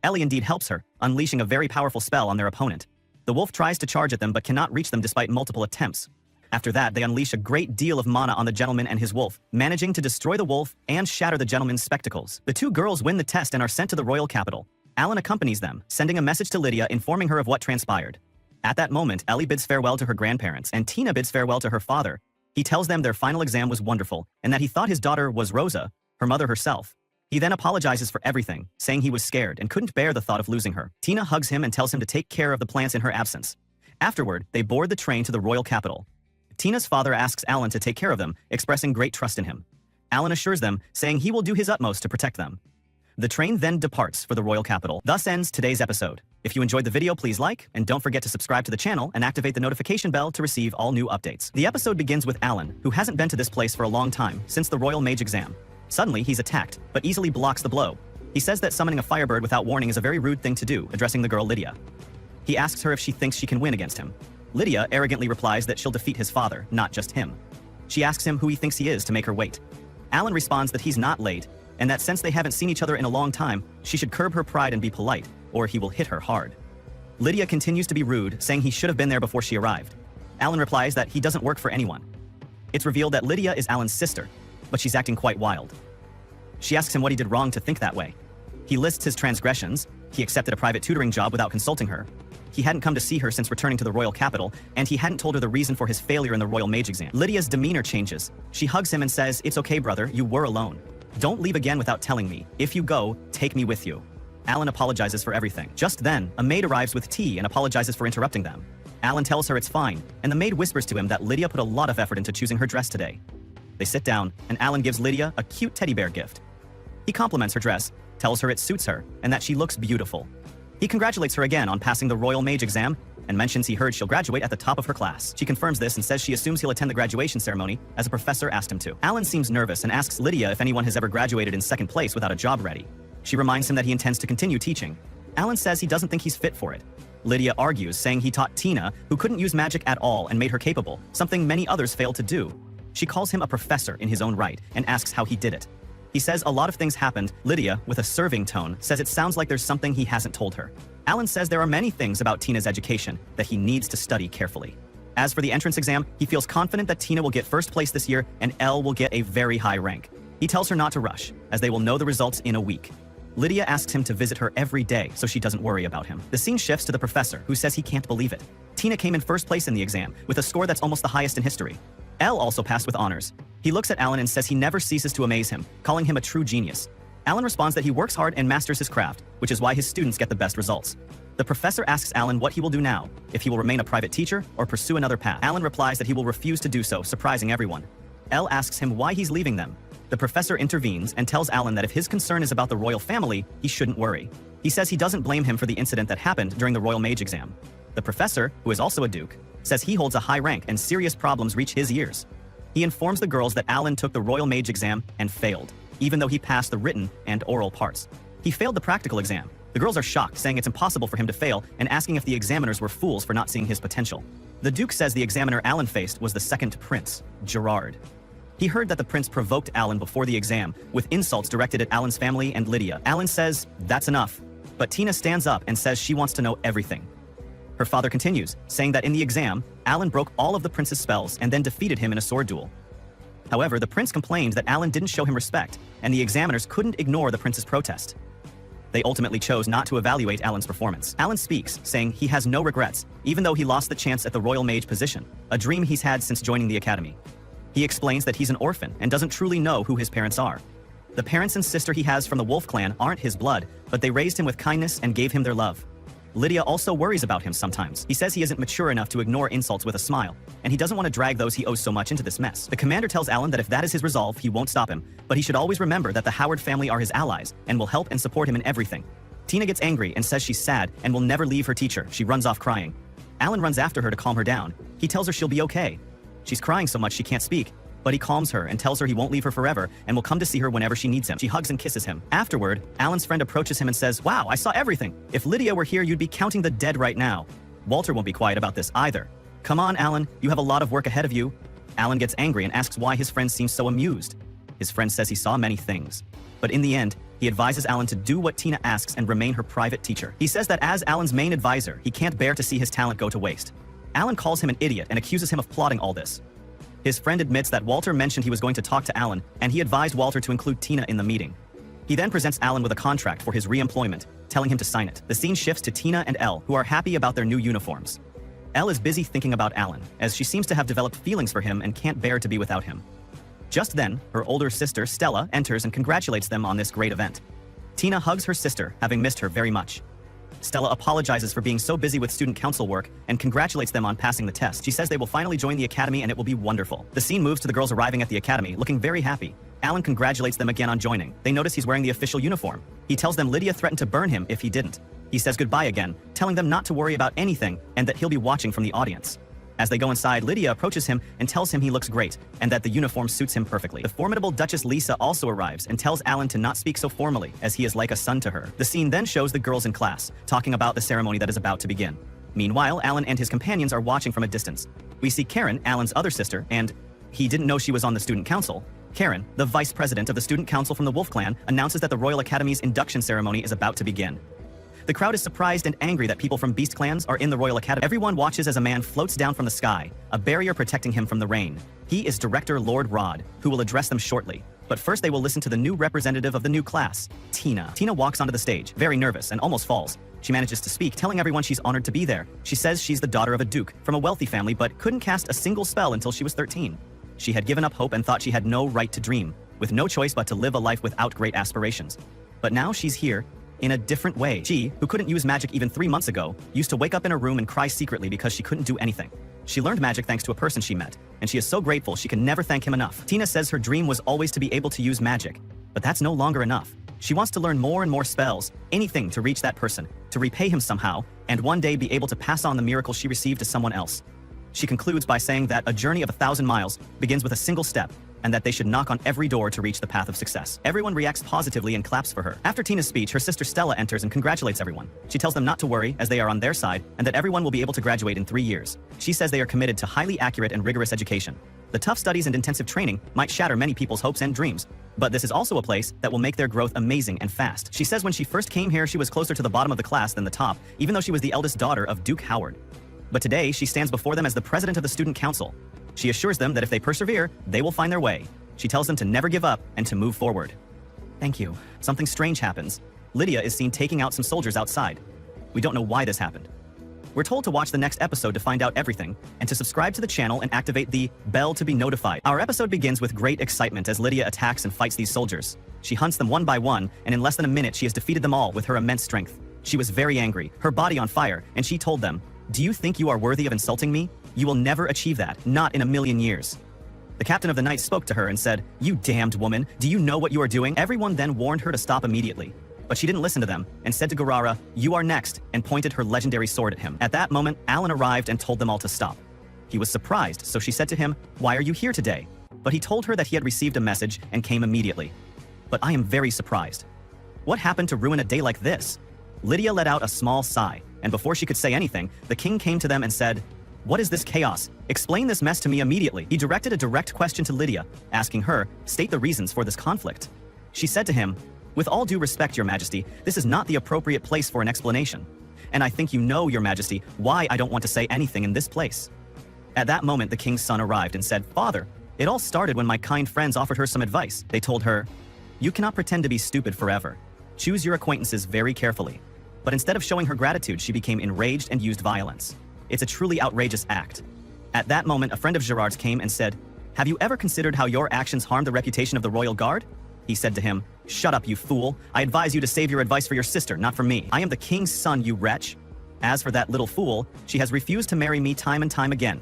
Speaker 2: Ellie indeed helps her, unleashing a very powerful spell on their opponent. The wolf tries to charge at them but cannot reach them despite multiple attempts. After that, they unleash a great deal of mana on the gentleman and his wolf, managing to destroy the wolf and shatter the gentleman's spectacles. The two girls win the test and are sent to the royal capital. Alan accompanies them, sending a message to Lydia informing her of what transpired. At that moment, Ellie bids farewell to her grandparents, and Tina bids farewell to her father. He tells them their final exam was wonderful, and that he thought his daughter was Rosa, her mother herself. He then apologizes for everything, saying he was scared and couldn't bear the thought of losing her. Tina hugs him and tells him to take care of the plants in her absence. Afterward, they board the train to the royal capital. Tina's father asks Alan to take care of them, expressing great trust in him. Alan assures them, saying he will do his utmost to protect them. The train then departs for the royal capital. Thus ends today's episode. If you enjoyed the video, please like, and don't forget to subscribe to the channel and activate the notification bell to receive all new updates. The episode begins with Alan, who hasn't been to this place for a long time, since the Royal Mage exam. Suddenly, he's attacked, but easily blocks the blow. He says that summoning a firebird without warning is a very rude thing to do, addressing the girl Lydia. He asks her if she thinks she can win against him. Lydia arrogantly replies that she'll defeat his father, not just him. She asks him who he thinks he is to make her wait. Alan responds that he's not late, and that since they haven't seen each other in a long time, she should curb her pride and be polite, or he will hit her hard. Lydia continues to be rude, saying he should have been there before she arrived. Alan replies that he doesn't work for anyone. It's revealed that Lydia is Alan's sister, but she's acting quite wild. She asks him what he did wrong to think that way. He lists his transgressions. He accepted a private tutoring job without consulting her. He hadn't come to see her since returning to the royal capital, and he hadn't told her the reason for his failure in the Royal Mage exam. Lydia's demeanor changes. She hugs him and says, "It's okay, brother, you were alone. Don't leave again without telling me. If you go, take me with you." Alan apologizes for everything. Just then, a maid arrives with tea and apologizes for interrupting them. Alan tells her it's fine, and the maid whispers to him that Lydia put a lot of effort into choosing her dress today. They sit down, and Alan gives Lydia a cute teddy bear gift. He compliments her dress, tells her it suits her, and that she looks beautiful. He congratulates her again on passing the Royal Mage exam, and mentions he heard she'll graduate at the top of her class. She confirms this and says she assumes he'll attend the graduation ceremony, as a professor asked him to. Alan seems nervous and asks Lydia if anyone has ever graduated in second place without a job ready. She reminds him that he intends to continue teaching. Alan says he doesn't think he's fit for it. Lydia argues, saying he taught Tina, who couldn't use magic at all, and made her capable, something many others failed to do. She calls him a professor in his own right and asks how he did it. He says a lot of things happened. Lydia, with a serving tone, says it sounds like there's something he hasn't told her. Alan says there are many things about Tina's education that he needs to study carefully. As for the entrance exam, he feels confident that Tina will get first place this year and Elle will get a very high rank. He tells her not to rush, as they will know the results in a week. Lydia asks him to visit her every day so she doesn't worry about him. The scene shifts to the professor, who says he can't believe it. Tina came in first place in the exam, with a score that's almost the highest in history. Elle also passed with honors. He looks at Alan and says he never ceases to amaze him, calling him a true genius. Alan responds that he works hard and masters his craft, which is why his students get the best results. The professor asks Alan what he will do now, if he will remain a private teacher or pursue another path. Alan replies that he will refuse to do so, surprising everyone. Elle asks him why he's leaving them. The professor intervenes and tells Alan that if his concern is about the royal family, he shouldn't worry. He says he doesn't blame him for the incident that happened during the Royal Mage exam. The professor, who is also a duke, says he holds a high rank and serious problems reach his ears. He informs the girls that Alan took the Royal Mage exam and failed, even though he passed the written and oral parts. He failed the practical exam. The girls are shocked, saying it's impossible for him to fail and asking if the examiners were fools for not seeing his potential. The duke says the examiner Alan faced was the second prince, Gerard. He heard that the prince provoked Alan before the exam, with insults directed at Alan's family and Lydia. Alan says, that's enough. But Tina stands up and says she wants to know everything. Her father continues, saying that in the exam, Alan broke all of the prince's spells and then defeated him in a sword duel. However, the prince complained that Alan didn't show him respect, and the examiners couldn't ignore the prince's protest. They ultimately chose not to evaluate Alan's performance. Alan speaks, saying he has no regrets, even though he lost the chance at the Royal Mage position, a dream he's had since joining the academy. He explains that he's an orphan and doesn't truly know who his parents are. The parents and sister he has from the Wolf clan aren't his blood, but they raised him with kindness and gave him their love. Lydia also worries about him sometimes. He says he isn't mature enough to ignore insults with a smile, and he doesn't want to drag those he owes so much into this mess. The commander tells Alan that if that is his resolve, he won't stop him, but he should always remember that the Howard family are his allies and will help and support him in everything. Tina gets angry and says she's sad and will never leave her teacher. She runs off crying. Alan runs after her to calm her down. He tells her she'll be okay. She's crying so much she can't speak, but he calms her and tells her he won't leave her forever and will come to see her whenever she needs him. She hugs and kisses him. Afterward, Alan's friend approaches him and says, "Wow, I saw everything. If Lydia were here, you'd be counting the dead right now." Walter won't be quiet about this either. "Come on, Alan, you have a lot of work ahead of you." Alan gets angry and asks why his friend seems so amused. His friend says he saw many things. But in the end, he advises Alan to do what Tina asks and remain her private teacher. He says that as Alan's main advisor, he can't bear to see his talent go to waste. Alan calls him an idiot and accuses him of plotting all this. His friend admits that Walter mentioned he was going to talk to Alan, and he advised Walter to include Tina in the meeting. He then presents Alan with a contract for his re-employment, telling him to sign it. The scene shifts to Tina and Elle, who are happy about their new uniforms. Elle is busy thinking about Alan, as she seems to have developed feelings for him and can't bear to be without him. Just then, her older sister, Stella, enters and congratulates them on this great event. Tina hugs her sister, having missed her very much. Stella apologizes for being so busy with student council work and congratulates them on passing the test. She says they will finally join the academy and it will be wonderful. The scene moves to the girls arriving at the academy, looking very happy. Alan congratulates them again on joining. They notice he's wearing the official uniform. He tells them Lydia threatened to burn him if he didn't. He says goodbye again, telling them not to worry about anything and that he'll be watching from the audience. As they go inside, Lydia approaches him and tells him he looks great and that the uniform suits him perfectly. The formidable Duchess Lisa also arrives and tells Alan to not speak so formally, as he is like a son to her. The scene then shows the girls in class, talking about the ceremony that is about to begin. Meanwhile, Alan and his companions are watching from a distance. We see Karen, Alan's other sister, and he didn't know she was on the student council. Karen, the vice president of the student council from the Wolf clan, announces that the Royal Academy's induction ceremony is about to begin. The crowd is surprised and angry that people from beast clans are in the Royal Academy. Everyone watches as a man floats down from the sky, a barrier protecting him from the rain. He is Director Lord Rod, who will address them shortly. But first they will listen to the new representative of the new class, Tina. Tina walks onto the stage, very nervous and almost falls. She manages to speak, telling everyone she's honored to be there. She says she's the daughter of a duke from a wealthy family but couldn't cast a single spell until she was 13. She had given up hope and thought she had no right to dream, with no choice but to live a life without great aspirations. But now she's here, in a different way. She, who couldn't use magic even 3 months ago, used to wake up in her room and cry secretly because she couldn't do anything. She learned magic thanks to a person she met, and she is so grateful she can never thank him enough. Tina says her dream was always to be able to use magic. But that's no longer enough. She wants to learn more and more spells, anything to reach that person, to repay him somehow, and one day be able to pass on the miracle she received to someone else. She concludes by saying that a journey of 1,000 miles begins with a single step, and that they should knock on every door to reach the path of success. Everyone reacts positively and claps for her. After Tina's speech, her sister Stella enters and congratulates everyone. She tells them not to worry, as they are on their side, and that everyone will be able to graduate in 3 years. She says they are committed to highly accurate and rigorous education. The tough studies and intensive training might shatter many people's hopes and dreams, but this is also a place that will make their growth amazing and fast. She says when she first came here, she was closer to the bottom of the class than the top, even though she was the eldest daughter of Duke Howard. But today, she stands before them as the president of the student council. She assures them that if they persevere, they will find their way. She tells them to never give up and to move forward. Thank you. Something strange happens. Lydia is seen taking out some soldiers outside. We don't know why this happened. We're told to watch the next episode to find out everything, and to subscribe to the channel and activate the bell to be notified. Our episode begins with great excitement as Lydia attacks and fights these soldiers. She hunts them one by one, and in less than a minute she has defeated them all with her immense strength. She was very angry, her body on fire, and she told them, "Do you think you are worthy of insulting me? You will never achieve that, not in a million years." The captain of the knights spoke to her and said, "You damned woman, do you know what you are doing?" Everyone then warned her to stop immediately. But she didn't listen to them, and said to Garara, "You are next," and pointed her legendary sword at him. At that moment, Alan arrived and told them all to stop. He was surprised, so she said to him, "Why are you here today?" But he told her that he had received a message and came immediately. "But I am very surprised. What happened to ruin a day like this?" Lydia let out a small sigh, and before she could say anything, the king came to them and said, "What is this chaos? Explain this mess to me immediately." He directed a direct question to Lydia, asking her, "State the reasons for this conflict." She said to him, "With all due respect, Your Majesty, this is not the appropriate place for an explanation. And I think you know, Your Majesty, why I don't want to say anything in this place." At that moment, the king's son arrived and said, "Father, it all started when my kind friends offered her some advice. They told her, 'You cannot pretend to be stupid forever. Choose your acquaintances very carefully.' But instead of showing her gratitude, she became enraged and used violence. It's a truly outrageous act." At that moment, a friend of Gerard's came and said, "Have you ever considered how your actions harm the reputation of the royal guard?" He said to him, "Shut up, you fool. I advise you to save your advice for your sister, not for me. I am the king's son, you wretch. As for that little fool, she has refused to marry me time and time again."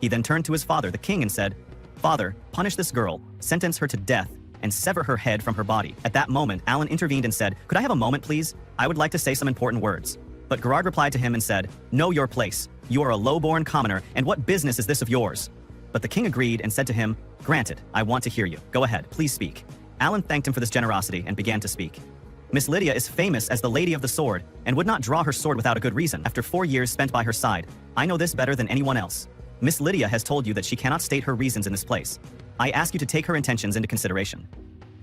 Speaker 2: He then turned to his father, the king, and said, "Father, punish this girl, sentence her to death, and sever her head from her body." At that moment, Alan intervened and said, "Could I have a moment, please? I would like to say some important words." But Gerard replied to him and said, "Know your place. You are a low-born commoner, and what business is this of yours?" But the king agreed and said to him, "Granted, I want to hear you. Go ahead, please speak." Alan thanked him for this generosity and began to speak. "Miss Lydia is famous as the Lady of the Sword, and would not draw her sword without a good reason. After 4 years spent by her side, I know this better than anyone else. Miss Lydia has told you that she cannot state her reasons in this place. I ask you to take her intentions into consideration."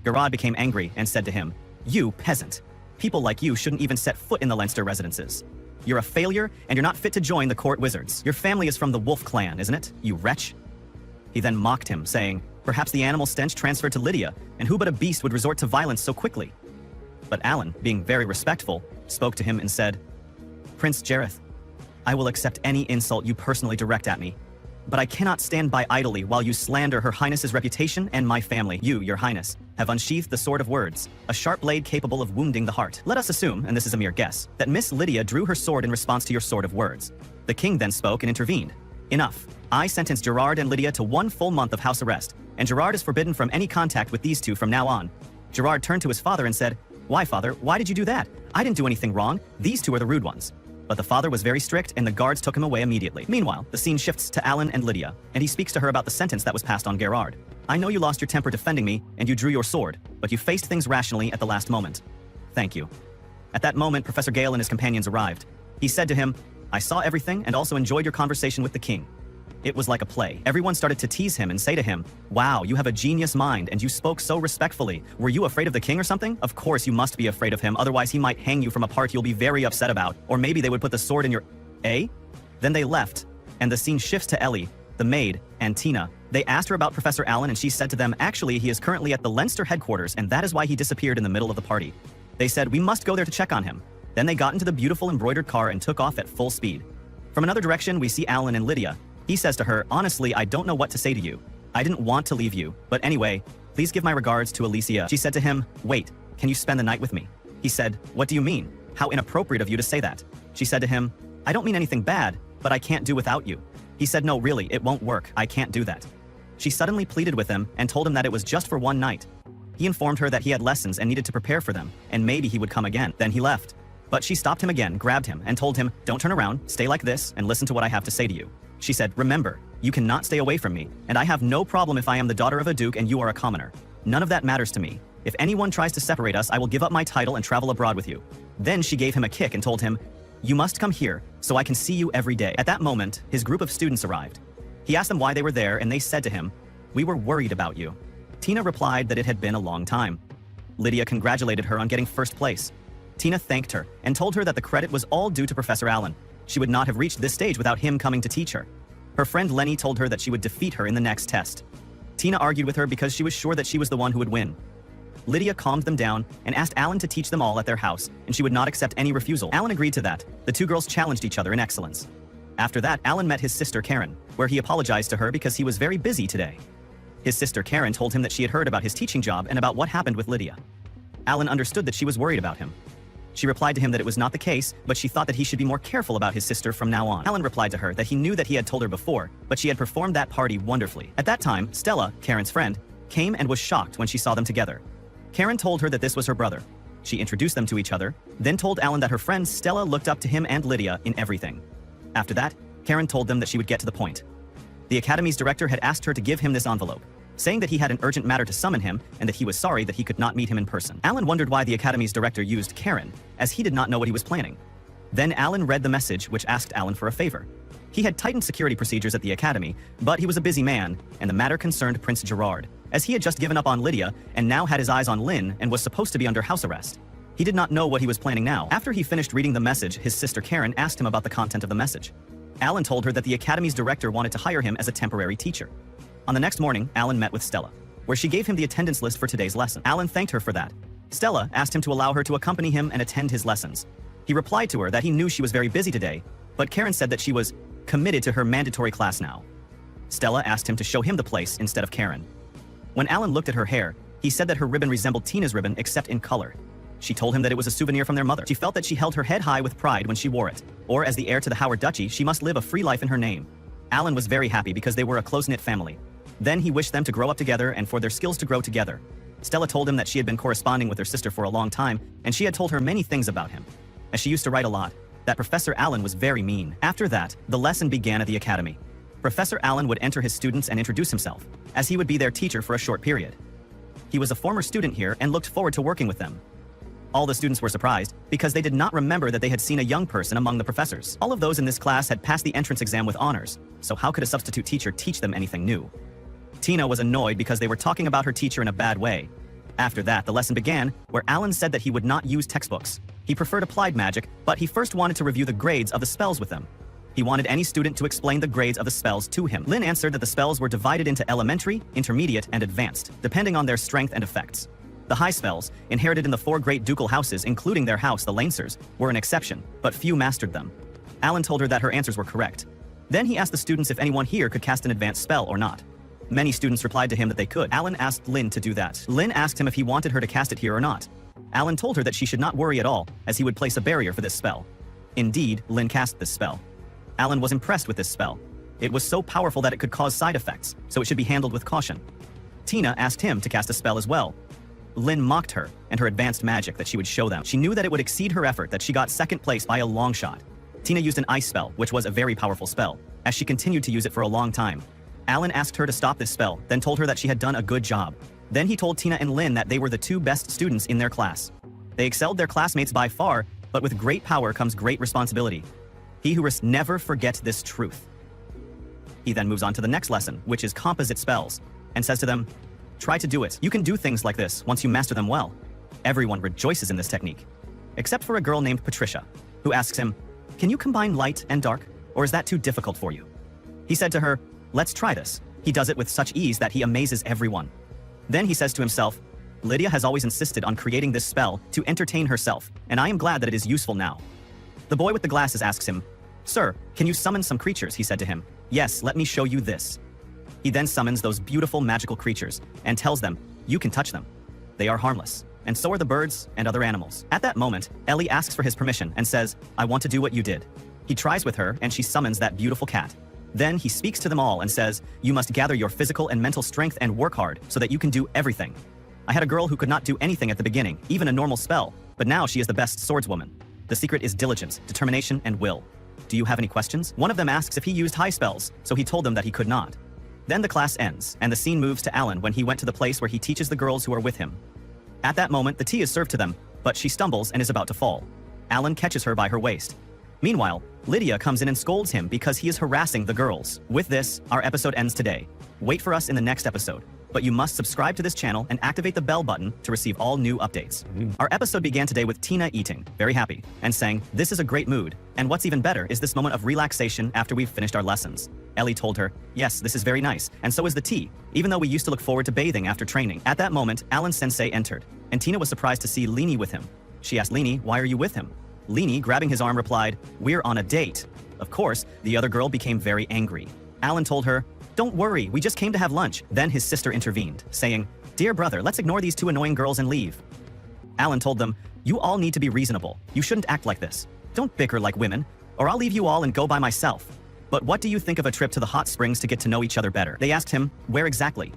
Speaker 2: Gerard became angry and said to him, "You peasant. People like you shouldn't even set foot in the Leinster residences. You're a failure, and you're not fit to join the court wizards. Your family is from the Wolf clan, isn't it, you wretch?" He then mocked him, saying, "Perhaps the animal stench transferred to Lydia, and who but a beast would resort to violence so quickly?" But Alan, being very respectful, spoke to him and said, "Prince Jareth, I will accept any insult you personally direct at me, but I cannot stand by idly while you slander Her Highness's reputation and my family. You, Your Highness, have unsheathed the sword of words, a sharp blade capable of wounding the heart. Let us assume, and this is a mere guess, that Miss Lydia drew her sword in response to your sword of words." The king then spoke and intervened. "Enough. I sentence Gerard and Lydia to 1 full month of house arrest, and Gerard is forbidden from any contact with these two from now on." Gerard turned to his father and said, "Why, father, why did you do that? I didn't do anything wrong. These two are the rude ones." But the father was very strict, and the guards took him away immediately. Meanwhile, the scene shifts to Alan and Lydia, and he speaks to her about the sentence that was passed on Gerard. "I know you lost your temper defending me, and you drew your sword, but you faced things rationally at the last moment. Thank you." At that moment, Professor Gale and his companions arrived. He said to him, "I saw everything and also enjoyed your conversation with the king. It was like a play." Everyone started to tease him and say to him, "Wow, you have a genius mind, and you spoke so respectfully. Were you afraid of the king or something? Of course you must be afraid of him, otherwise he might hang you from a part you'll be very upset about, or maybe they would put the sword in your... Eh?" Then they left, and the scene shifts to Ellie, the maid, and Tina. They asked her about Professor Allen, and she said to them, "Actually, he is currently at the Leinster headquarters, and that is why he disappeared in the middle of the party." They said, "We must go there to check on him." Then they got into the beautiful embroidered car and took off at full speed. From another direction, we see Alan and Lydia. He says to her, "Honestly, I don't know what to say to you. I didn't want to leave you, but anyway, please give my regards to Alicia." She said to him, "Wait, can you spend the night with me?" He said, "What do you mean? How inappropriate of you to say that." She said to him, "I don't mean anything bad, but I can't do without you." He said, "No, really, it won't work. I can't do that." She suddenly pleaded with him and told him that it was just for 1 night. He informed her that he had lessons and needed to prepare for them, and maybe he would come again. Then he left. But she stopped him again, grabbed him, and told him, "Don't turn around, stay like this, and listen to what I have to say to you." She said, "Remember, you cannot stay away from me, and I have no problem if I am the daughter of a duke and you are a commoner. None of that matters to me. If anyone tries to separate us, I will give up my title and travel abroad with you." Then she gave him a kick and told him, "You must come here, so I can see you every day." At that moment, his group of students arrived. He asked them why they were there, and they said to him, "We were worried about you." Tina replied that it had been a long time. Lydia congratulated her on getting first place. Tina thanked her and told her that the credit was all due to Professor Allen. She would not have reached this stage without him coming to teach her. Her friend Lenny told her that she would defeat her in the next test. Tina argued with her because she was sure that she was the one who would win. Lydia calmed them down and asked Alan to teach them all at their house, and she would not accept any refusal. Alan agreed to that. The two girls challenged each other in excellence. After that, Alan met his sister Karen, where he apologized to her because he was very busy today. His sister Karen told him that she had heard about his teaching job and about what happened with Lydia. Alan understood that she was worried about him. She replied to him that it was not the case, but she thought that he should be more careful about his sister from now on. Alan replied to her that he knew that he had told her before, but she had performed that party wonderfully. At that time, Stella, Karen's friend, came and was shocked when she saw them together. Karen told her that this was her brother. She introduced them to each other, then told Alan that her friend Stella looked up to him and Lydia in everything. After that, Karen told them that she would get to the point. The Academy's director had asked her to give him this envelope, saying that he had an urgent matter to summon him and that he was sorry that he could not meet him in person. Alan wondered why the Academy's director used Karen, as he did not know what he was planning. Then Alan read the message which asked Alan for a favor. He had tightened security procedures at the Academy, but he was a busy man, and the matter concerned Prince Gerard, as he had just given up on Lydia and now had his eyes on Lynn and was supposed to be under house arrest. He did not know what he was planning now. After he finished reading the message, his sister Karen asked him about the content of the message. Alan told her that the Academy's director wanted to hire him as a temporary teacher. On the next morning, Alan met with Stella, where she gave him the attendance list for today's lesson. Alan thanked her for that. Stella asked him to allow her to accompany him and attend his lessons. He replied to her that he knew she was very busy today, but Karen said that she was committed to her mandatory class now. Stella asked him to show him the place instead of Karen. When Alan looked at her hair, he said that her ribbon resembled Tina's ribbon except in color. She told him that it was a souvenir from their mother. She felt that she held her head high with pride when she wore it, or as the heir to the Howard Duchy, she must live a free life in her name. Alan was very happy because they were a close-knit family. Then he wished them to grow up together and for their skills to grow together. Stella told him that she had been corresponding with her sister for a long time, and she had told her many things about him. As she used to write a lot, that Professor Allen was very mean. After that, the lesson began at the Academy. Professor Allen would enter his students and introduce himself, as he would be their teacher for a short period. He was a former student here and looked forward to working with them. All the students were surprised because they did not remember that they had seen a young person among the professors. All of those in this class had passed the entrance exam with honors, so how could a substitute teacher teach them anything new? Tina was annoyed because they were talking about her teacher in a bad way. After that, the lesson began, where Alan said that he would not use textbooks. He preferred applied magic, but he first wanted to review the grades of the spells with them. He wanted any student to explain the grades of the spells to him. Lynn answered that the spells were divided into elementary, intermediate, and advanced, depending on their strength and effects. The high spells, inherited in the 4 great ducal houses including their house, the Lancers, were an exception, but few mastered them. Alan told her that her answers were correct. Then he asked the students if anyone here could cast an advanced spell or not. Many students replied to him that they could. Alan asked Lynn to do that. Lynn asked him if he wanted her to cast it here or not. Alan told her that she should not worry at all, as he would place a barrier for this spell. Indeed, Lynn cast this spell. Alan was impressed with this spell. It was so powerful that it could cause side effects, so it should be handled with caution. Tina asked him to cast a spell as well. Lynn mocked her and her advanced magic that she would show them. She knew that it would exceed her effort, that she got second place by a long shot. Tina used an ice spell, which was a very powerful spell, as she continued to use it for a long time. Alan asked her to stop this spell, then told her that she had done a good job. Then he told Tina and Lynn that they were the 2 best students in their class. They excelled their classmates by far, but with great power comes great responsibility. He who risks never forget this truth. He then moves on to the next lesson, which is composite spells, and says to them, "Try to do it. You can do things like this once you master them well." Everyone rejoices in this technique, except for a girl named Patricia, who asks him, "Can you combine light and dark, or is that too difficult for you?" He said to her, "Let's try this." He does it with such ease that he amazes everyone. Then he says to himself, "Lydia has always insisted on creating this spell to entertain herself, and I am glad that it is useful now." The boy with the glasses asks him, "Sir, can you summon some creatures?" He said to him, "Yes, let me show you this." He then summons those beautiful magical creatures and tells them, "You can touch them. They are harmless, and so are the birds and other animals." At that moment, Ellie asks for his permission and says, "I want to do what you did." He tries with her and she summons that beautiful cat. Then he speaks to them all and says, "You must gather your physical and mental strength and work hard so that you can do everything." I had a girl who could not do anything at the beginning, even a normal spell, but now she is the best swordswoman. The secret is diligence, determination, and will. Do you have any questions? One of them asks if he used high spells, so he told them that he could not. Then the class ends, and the scene moves to Alan when he went to the place where he teaches the girls who are with him. At that moment, the tea is served to them, but she stumbles and is about to fall. Alan catches her by her waist. Meanwhile, Lydia comes in and scolds him because he is harassing the girls. With this, our episode ends today. Wait for us in the next episode. But you must subscribe to this channel and activate the bell button to receive all new updates. Our episode began today with Tina eating, very happy, and saying, "This is a great mood, and what's even better is this moment of relaxation after we've finished our lessons." Ellie told her, "Yes, this is very nice, and so is the tea, even though we used to look forward to bathing after training." At that moment, Alan Sensei entered, and Tina was surprised to see Leanie with him. She asked Leanie, "Why are you with him?" Leanie, grabbing his arm, replied, "We're on a date." Of course, the other girl became very angry. Alan told her, "Don't worry, we just came to have lunch." Then his sister intervened, saying, "Dear brother, let's ignore these two annoying girls and leave." Alan told them, "You all need to be reasonable. You shouldn't act like this. Don't bicker like women, or I'll leave you all and go by myself. But what do you think of a trip to the hot springs to get to know each other better?" They asked him, "Where exactly?"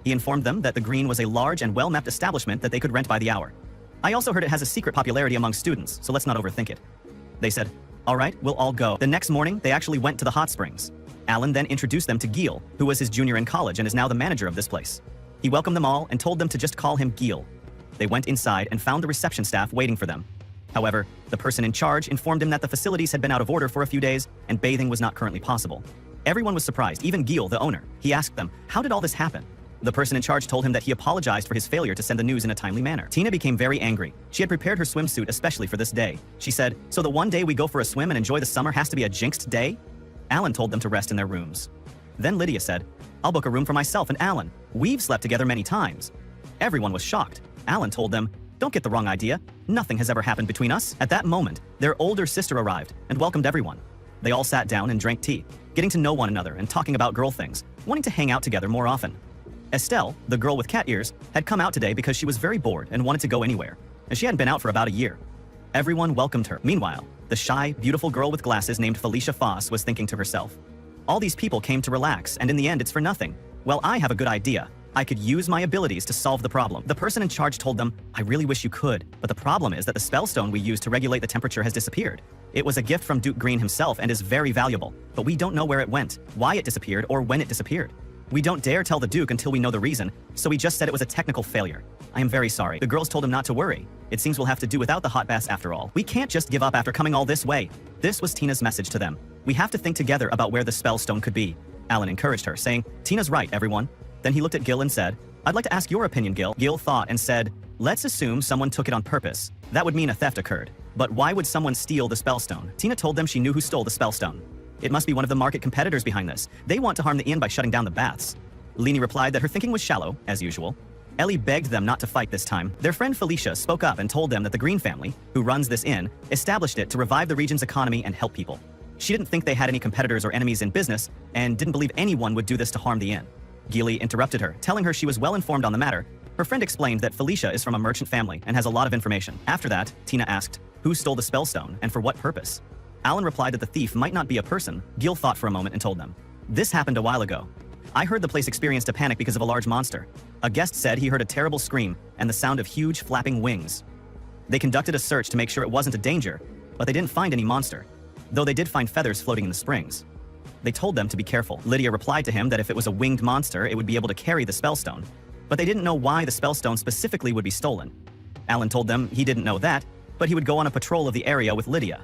Speaker 2: He informed them that the Green was a large and well-mapped establishment that they could rent by the hour. "I also heard it has a secret popularity among students, so let's not overthink it." They said, "All right, we'll all go." The next morning, they actually went to the hot springs. Alan then introduced them to Gil, who was his junior in college and is now the manager of this place. He welcomed them all and told them to just call him Gil. They went inside and found the reception staff waiting for them. However, the person in charge informed him that the facilities had been out of order for a few days and bathing was not currently possible. Everyone was surprised, even Gil, the owner. He asked them, "How did all this happen?" The person in charge told him that he apologized for his failure to send the news in a timely manner. Tina became very angry. She had prepared her swimsuit especially for this day. She said, "So the one day we go for a swim and enjoy the summer has to be a jinxed day?" Alan told them to rest in their rooms. Then Lydia said, "I'll book a room for myself and Alan. We've slept together many times." Everyone was shocked. Alan told them, "Don't get the wrong idea. Nothing has ever happened between us." At that moment, their older sister arrived and welcomed everyone. They all sat down and drank tea, getting to know one another and talking about girl things, wanting to hang out together more often. Estelle, the girl with cat ears, had come out today because she was very bored and wanted to go anywhere, and she hadn't been out for about a year. Everyone welcomed her. Meanwhile, the shy, beautiful girl with glasses named Felicia Foss was thinking to herself, "All these people came to relax, and in the end it's for nothing. Well, I have a good idea. I could use my abilities to solve the problem." The person in charge told them, "I really wish you could, but the problem is that the spellstone we used to regulate the temperature has disappeared. It was a gift from Duke Green himself and is very valuable, but we don't know where it went, why it disappeared, or when it disappeared. We don't dare tell the Duke until we know the reason, so we just said it was a technical failure. I am very sorry." The girls told him not to worry. It seems we'll have to do without the hot baths after all. We can't just give up after coming all this way. This was Tina's message to them. We have to think together about where the spellstone could be. Alan encouraged her, saying, "Tina's right, everyone." Then he looked at Gil and said, "I'd like to ask your opinion, Gil." Gil thought and said, "Let's assume someone took it on purpose. That would mean a theft occurred. But why would someone steal the spellstone?" Tina told them she knew who stole the spellstone. "It must be one of the market competitors behind this. They want to harm the inn by shutting down the baths." Leanie replied that her thinking was shallow, as usual. Ellie begged them not to fight this time. Their friend Felicia spoke up and told them that the Green family, who runs this inn, established it to revive the region's economy and help people. She didn't think they had any competitors or enemies in business, and didn't believe anyone would do this to harm the inn. Gilly interrupted her, telling her she was well informed on the matter. Her friend explained that Felicia is from a merchant family and has a lot of information. After that, Tina asked, "Who stole the spellstone, and for what purpose?" Alan replied that the thief might not be a person. Gil thought for a moment and told them, "This happened a while ago. I heard the place experienced a panic because of a large monster. A guest said he heard a terrible scream and the sound of huge flapping wings. They conducted a search to make sure it wasn't a danger, but they didn't find any monster, though they did find feathers floating in the springs. They told them to be careful." Lydia replied to him that if it was a winged monster, it would be able to carry the spellstone, but they didn't know why the spellstone specifically would be stolen. Alan told them he didn't know that, but he would go on a patrol of the area with Lydia.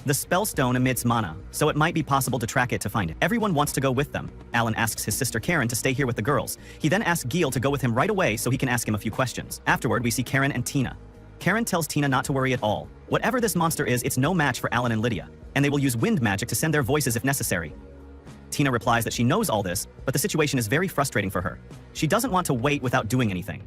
Speaker 2: The spellstone emits mana, so it might be possible to track it to find it. Everyone wants to go with them. Alan asks his sister Karen to stay here with the girls. He then asks Gil to go with him right away so he can ask him a few questions. Afterward, we see Karen and Tina. Karen tells Tina not to worry at all. Whatever this monster is, it's no match for Alan and Lydia, and they will use wind magic to send their voices if necessary. Tina replies that she knows all this, but the situation is very frustrating for her. She doesn't want to wait without doing anything.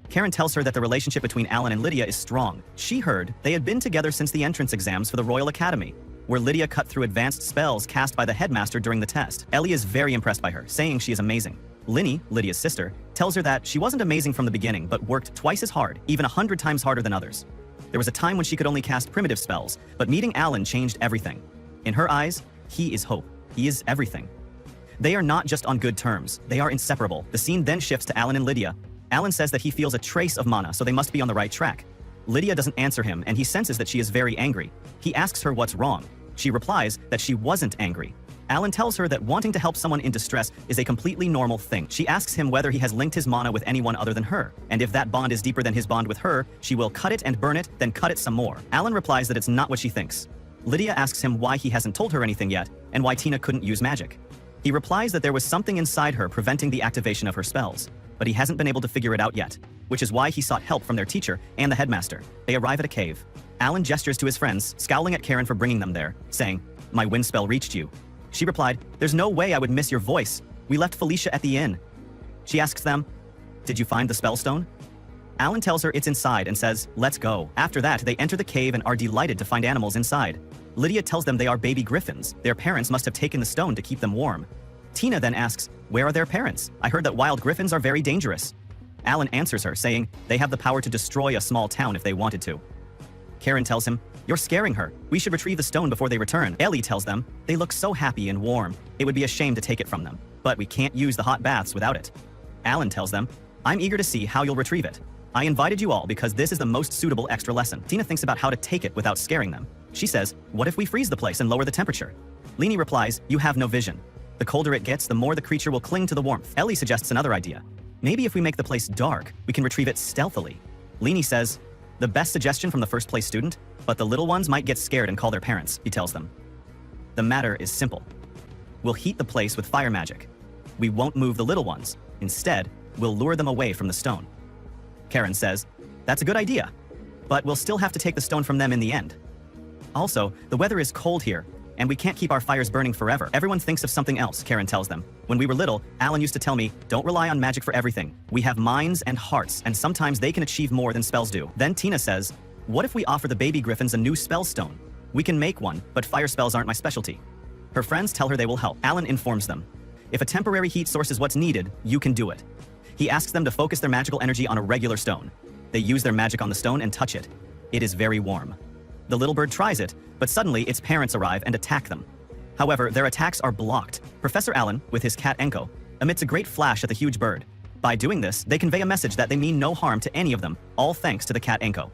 Speaker 2: Karen tells her that the relationship between Alan and Lydia is strong. She heard they had been together since the entrance exams for the Royal Academy, where Lydia cut through advanced spells cast by the headmaster during the test. Ellie is very impressed by her, saying she is amazing. Linny, Lydia's sister, tells her that she wasn't amazing from the beginning, but worked twice as hard, even 100 times harder than others. There was a time when she could only cast primitive spells, but meeting Alan changed everything. In her eyes, he is hope. He is everything. They are not just on good terms, they are inseparable. The scene then shifts to Alan and Lydia. Alan says that he feels a trace of mana, so they must be on the right track. Lydia doesn't answer him, and he senses that she is very angry. He asks her what's wrong. She replies that she wasn't angry. Alan tells her that wanting to help someone in distress is a completely normal thing. She asks him whether he has linked his mana with anyone other than her, and if that bond is deeper than his bond with her, she will cut it and burn it, then cut it some more. Alan replies that it's not what she thinks. Lydia asks him why he hasn't told her anything yet, and why Tina couldn't use magic. He replies that there was something inside her preventing the activation of her spells, but he hasn't been able to figure it out yet, which is why he sought help from their teacher and the headmaster. They arrive at a cave. Alan gestures to his friends, scowling at Karen for bringing them there, saying, "My wind spell reached you." She replied, "There's no way I would miss your voice. We left Felicia at the inn." She asks them, "Did you find the spellstone?" Alan tells her it's inside and says, "Let's go." After that, they enter the cave and are delighted to find animals inside. Lydia tells them they are baby griffins. Their parents must have taken the stone to keep them warm. Tina then asks, "Where are their parents? I heard that wild griffins are very dangerous." Alan answers her, saying they have the power to destroy a small town if they wanted to. Karen tells him, "You're scaring her. We should retrieve the stone before they return." Ellie tells them, "They look so happy and warm. It would be a shame to take it from them. But we can't use the hot baths without it." Alan tells them, "I'm eager to see how you'll retrieve it. I invited you all because this is the most suitable extra lesson." Tina thinks about how to take it without scaring them. She says, "What if we freeze the place and lower the temperature?" Leni replies, "You have no vision. The colder it gets, the more the creature will cling to the warmth." Ellie suggests another idea. "Maybe if we make the place dark, we can retrieve it stealthily." Leni says, "The best suggestion from the first place student, but the little ones might get scared and call their parents," he tells them. "The matter is simple. We'll heat the place with fire magic. We won't move the little ones. Instead, we'll lure them away from the stone." Karen says, "That's a good idea, but we'll still have to take the stone from them in the end. Also, the weather is cold here, and we can't keep our fires burning forever." Everyone thinks of something else, Karen tells them. "When we were little, Alan used to tell me, don't rely on magic for everything. We have minds and hearts, and sometimes they can achieve more than spells do." Then Tina says, "What if we offer the baby griffins a new spell stone? We can make one, but fire spells aren't my specialty." Her friends tell her they will help. Alan informs them, "If a temporary heat source is what's needed, you can do it." He asks them to focus their magical energy on a regular stone. They use their magic on the stone and touch it. It is very warm. The little bird tries it, but suddenly its parents arrive and attack them. However, their attacks are blocked. Professor Alan, with his cat Enko, emits a great flash at the huge bird. By doing this, they convey a message that they mean no harm to any of them, all thanks to the cat Enko.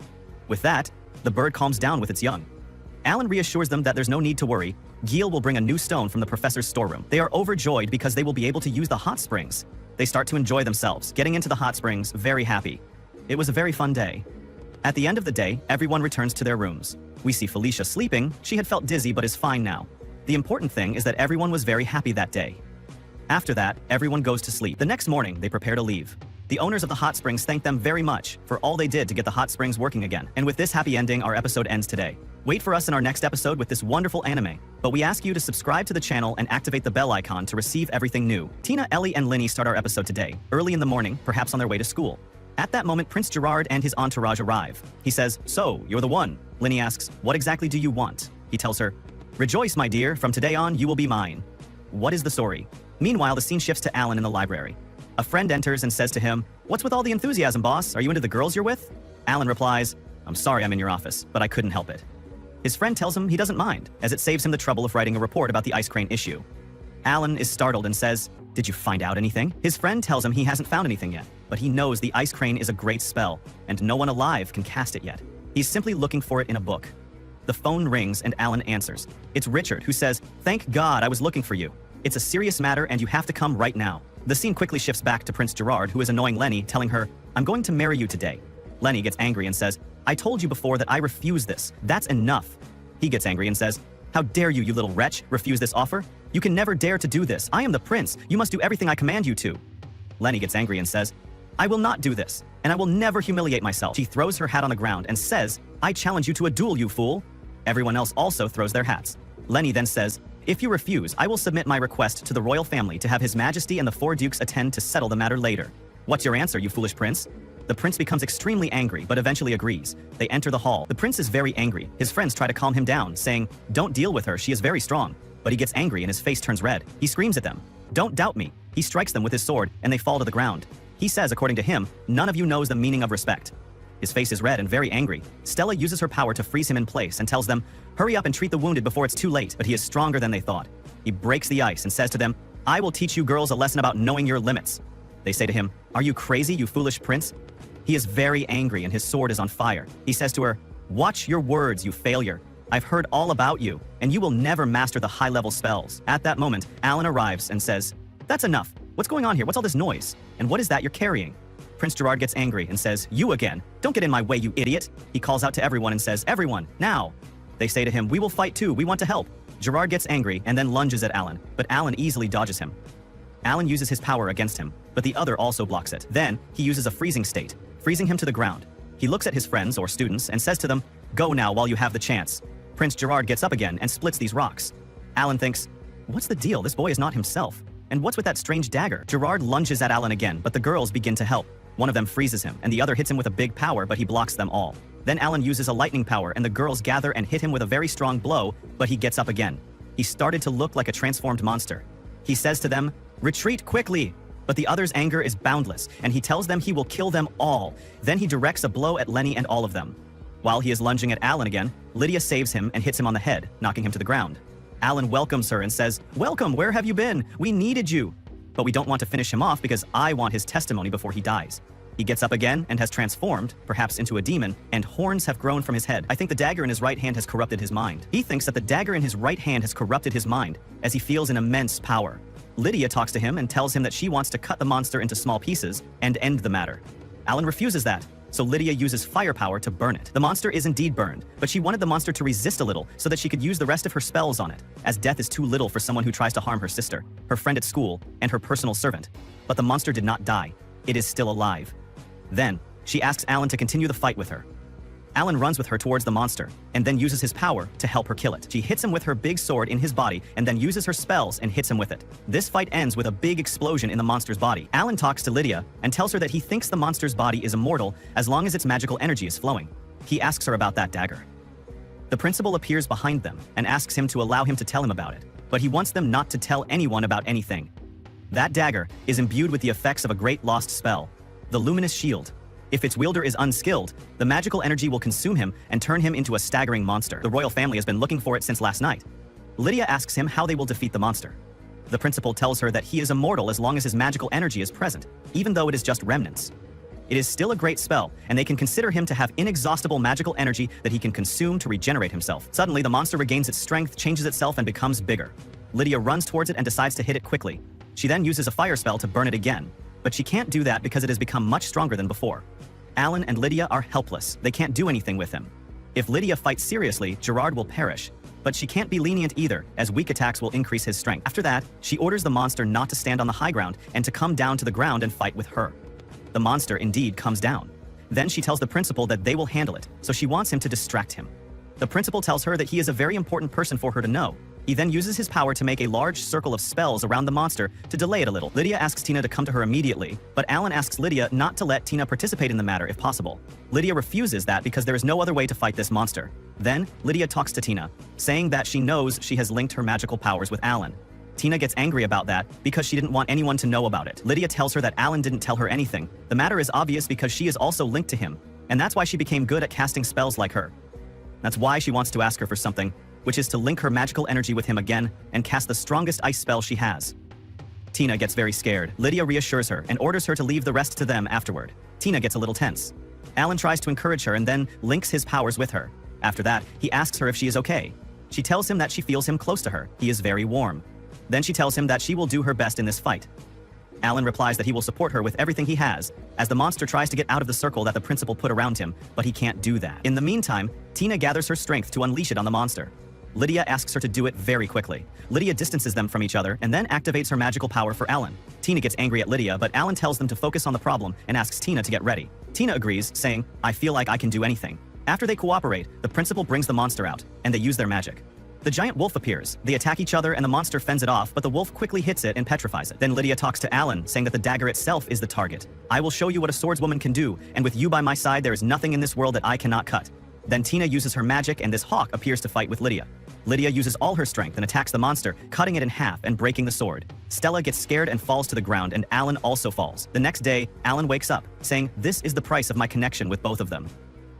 Speaker 2: With that, the bird calms down with its young. Alan reassures them that there's no need to worry. Gil will bring a new stone from the professor's storeroom. They are overjoyed because they will be able to use the hot springs. They start to enjoy themselves, getting into the hot springs, very happy. It was a very fun day. At the end of the day, everyone returns to their rooms. We see Felicia sleeping. She had felt dizzy but is fine now. The important thing is that everyone was very happy that day. After that, everyone goes to sleep. The next morning, they prepare to leave. The owners of the hot springs thank them very much for all they did to get the hot springs working again. And with this happy ending, our episode ends today. Wait for us in our next episode with this wonderful anime. But we ask you to subscribe to the channel and activate the bell icon to receive everything new. Tina, Ellie, and Leni start our episode today, early in the morning, perhaps on their way to school. At that moment, Prince Gerard and his entourage arrive. He says, "So, you're the one." Leni asks, "What exactly do you want?" He tells her, "Rejoice, my dear. From today on, you will be mine." What is the story? Meanwhile, the scene shifts to Alan in the library. A friend enters and says to him, "What's with all the enthusiasm, boss? Are you into the girls you're with?" Alan replies, "I'm sorry I'm in your office, but I couldn't help it." His friend tells him he doesn't mind, as it saves him the trouble of writing a report about the ice crane issue. Alan is startled and says, "Did you find out anything?" His friend tells him he hasn't found anything yet, but he knows the ice crane is a great spell, and no one alive can cast it yet. He's simply looking for it in a book. The phone rings and Alan answers. It's Richard, who says, "Thank God I was looking for you. It's a serious matter and you have to come right now." The scene quickly shifts back to Prince Gerard, who is annoying Leni, telling her, "I'm going to marry you today." Leni gets angry and says, "I told you before that I refuse this. That's enough." He gets angry and says, "How dare you, you little wretch, refuse this offer? You can never dare to do this. I am the prince. You must do everything I command you to." Leni gets angry and says, "I will not do this, and I will never humiliate myself." She throws her hat on the ground and says, "I challenge you to a duel, you fool." Everyone else also throws their hats. Leni then says, "If you refuse, I will submit my request to the royal family to have His Majesty and the 4 dukes attend to settle the matter later. What's your answer, you foolish prince?" The prince becomes extremely angry, but eventually agrees. They enter the hall. The prince is very angry. His friends try to calm him down, saying, "Don't deal with her, she is very strong." But he gets angry and his face turns red. He screams at them, "Don't doubt me." He strikes them with his sword, and they fall to the ground. He says, according to him, none of you knows the meaning of respect. His face is red and very angry. Stella uses her power to freeze him in place and tells them, "Hurry up and treat the wounded before it's too late." But he is stronger than they thought. He breaks the ice and says to them, "I will teach you girls a lesson about knowing your limits." They say to him, "Are you crazy, you foolish prince?" He is very angry and his sword is on fire. He says to her, "Watch your words, you failure. I've heard all about you, and you will never master the high-level spells." At that moment, Alan arrives and says, "That's enough. What's going on here? What's all this noise? And what is that you're carrying?" Prince Gerard gets angry and says, "You again? Don't get in my way, you idiot." He calls out to everyone and says, "Everyone, now." They say to him, "We will fight too. We want to help." Gerard gets angry and then lunges at Alan, but Alan easily dodges him. Alan uses his power against him, but the other also blocks it. Then, he uses a freezing state, freezing him to the ground. He looks at his friends or students and says to them, "Go now while you have the chance." Prince Gerard gets up again and splits these rocks. Alan thinks, "What's the deal? This boy is not himself. And what's with that strange dagger?" Gerard lunges at Alan again, but the girls begin to help. One of them freezes him, and the other hits him with a big power, but he blocks them all. Then Alan uses a lightning power, and the girls gather and hit him with a very strong blow, but he gets up again. He started to look like a transformed monster. He says to them, "Retreat quickly!" But the other's anger is boundless, and he tells them he will kill them all. Then he directs a blow at Lenny and all of them. While he is lunging at Alan again, Lydia saves him and hits him on the head, knocking him to the ground. Alan welcomes her and says, "Welcome, where have you been? We needed you." But we don't want to finish him off because I want his testimony before he dies. He gets up again and has transformed, perhaps into a demon, and horns have grown from his head. I think the dagger in his right hand has corrupted his mind. He thinks that the dagger in his right hand has corrupted his mind, as he feels an immense power. Lydia talks to him and tells him that she wants to cut the monster into small pieces and end the matter. Alan refuses that, so Lydia uses firepower to burn it. The monster is indeed burned, but she wanted the monster to resist a little so that she could use the rest of her spells on it, as death is too little for someone who tries to harm her sister, her friend at school, and her personal servant. But the monster did not die. It is still alive. Then, she asks Alan to continue the fight with her. Alan runs with her towards the monster, and then uses his power to help her kill it. She hits him with her big sword in his body, and then uses her spells and hits him with it. This fight ends with a big explosion in the monster's body. Alan talks to Lydia, and tells her that he thinks the monster's body is immortal as long as its magical energy is flowing. He asks her about that dagger. The principal appears behind them, and asks him to allow him to tell him about it, but he wants them not to tell anyone about anything. That dagger is imbued with the effects of a great lost spell, the Luminous Shield. If its wielder is unskilled, the magical energy will consume him and turn him into a staggering monster. The royal family has been looking for it since last night. Lydia asks him how they will defeat the monster. The principal tells her that he is immortal as long as his magical energy is present, even though it is just remnants. It is still a great spell, and they can consider him to have inexhaustible magical energy that he can consume to regenerate himself. Suddenly, the monster regains its strength, changes itself, and becomes bigger. Lydia runs towards it and decides to hit it quickly. She then uses a fire spell to burn it again, but she can't do that because it has become much stronger than before. Alan and Lydia are helpless. They can't do anything with him. If Lydia fights seriously, Gerard will perish. But she can't be lenient either, as weak attacks will increase his strength. After that, she orders the monster not to stand on the high ground and to come down to the ground and fight with her. The monster indeed comes down. Then she tells the principal that they will handle it, so she wants him to distract him. The principal tells her that he is a very important person for her to know. He then uses his power to make a large circle of spells around the monster to delay it a little. Lydia asks Tina to come to her immediately, but Alan asks Lydia not to let Tina participate in the matter if possible. Lydia refuses that because there is no other way to fight this monster. Then, Lydia talks to Tina, saying that she knows she has linked her magical powers with Alan. Tina gets angry about that because she didn't want anyone to know about it. Lydia tells her that Alan didn't tell her anything. The matter is obvious because she is also linked to him, and that's why she became good at casting spells like her. That's why she wants to ask her for something, which is to link her magical energy with him again and cast the strongest ice spell she has. Tina gets very scared. Lydia reassures her and orders her to leave the rest to them afterward. Tina gets a little tense. Alan tries to encourage her and then links his powers with her. After that, he asks her if she is okay. She tells him that she feels him close to her. He is very warm. Then she tells him that she will do her best in this fight. Alan replies that he will support her with everything he has, as the monster tries to get out of the circle that the principal put around him, but he can't do that. In the meantime, Tina gathers her strength to unleash it on the monster. Lydia asks her to do it very quickly. Lydia distances them from each other and then activates her magical power for Alan. Tina gets angry at Lydia, but Alan tells them to focus on the problem and asks Tina to get ready. Tina agrees, saying, "I feel like I can do anything." After they cooperate, the principal brings the monster out, and they use their magic. The giant wolf appears. They attack each other and the monster fends it off, but the wolf quickly hits it and petrifies it. Then Lydia talks to Alan, saying that the dagger itself is the target. "I will show you what a swordswoman can do, and with you by my side there is nothing in this world that I cannot cut." Then Tina uses her magic and this hawk appears to fight with Lydia. Lydia uses all her strength and attacks the monster, cutting it in half and breaking the sword. Stella gets scared and falls to the ground, and Alan also falls. The next day, Alan wakes up, saying, "This is the price of my connection with both of them."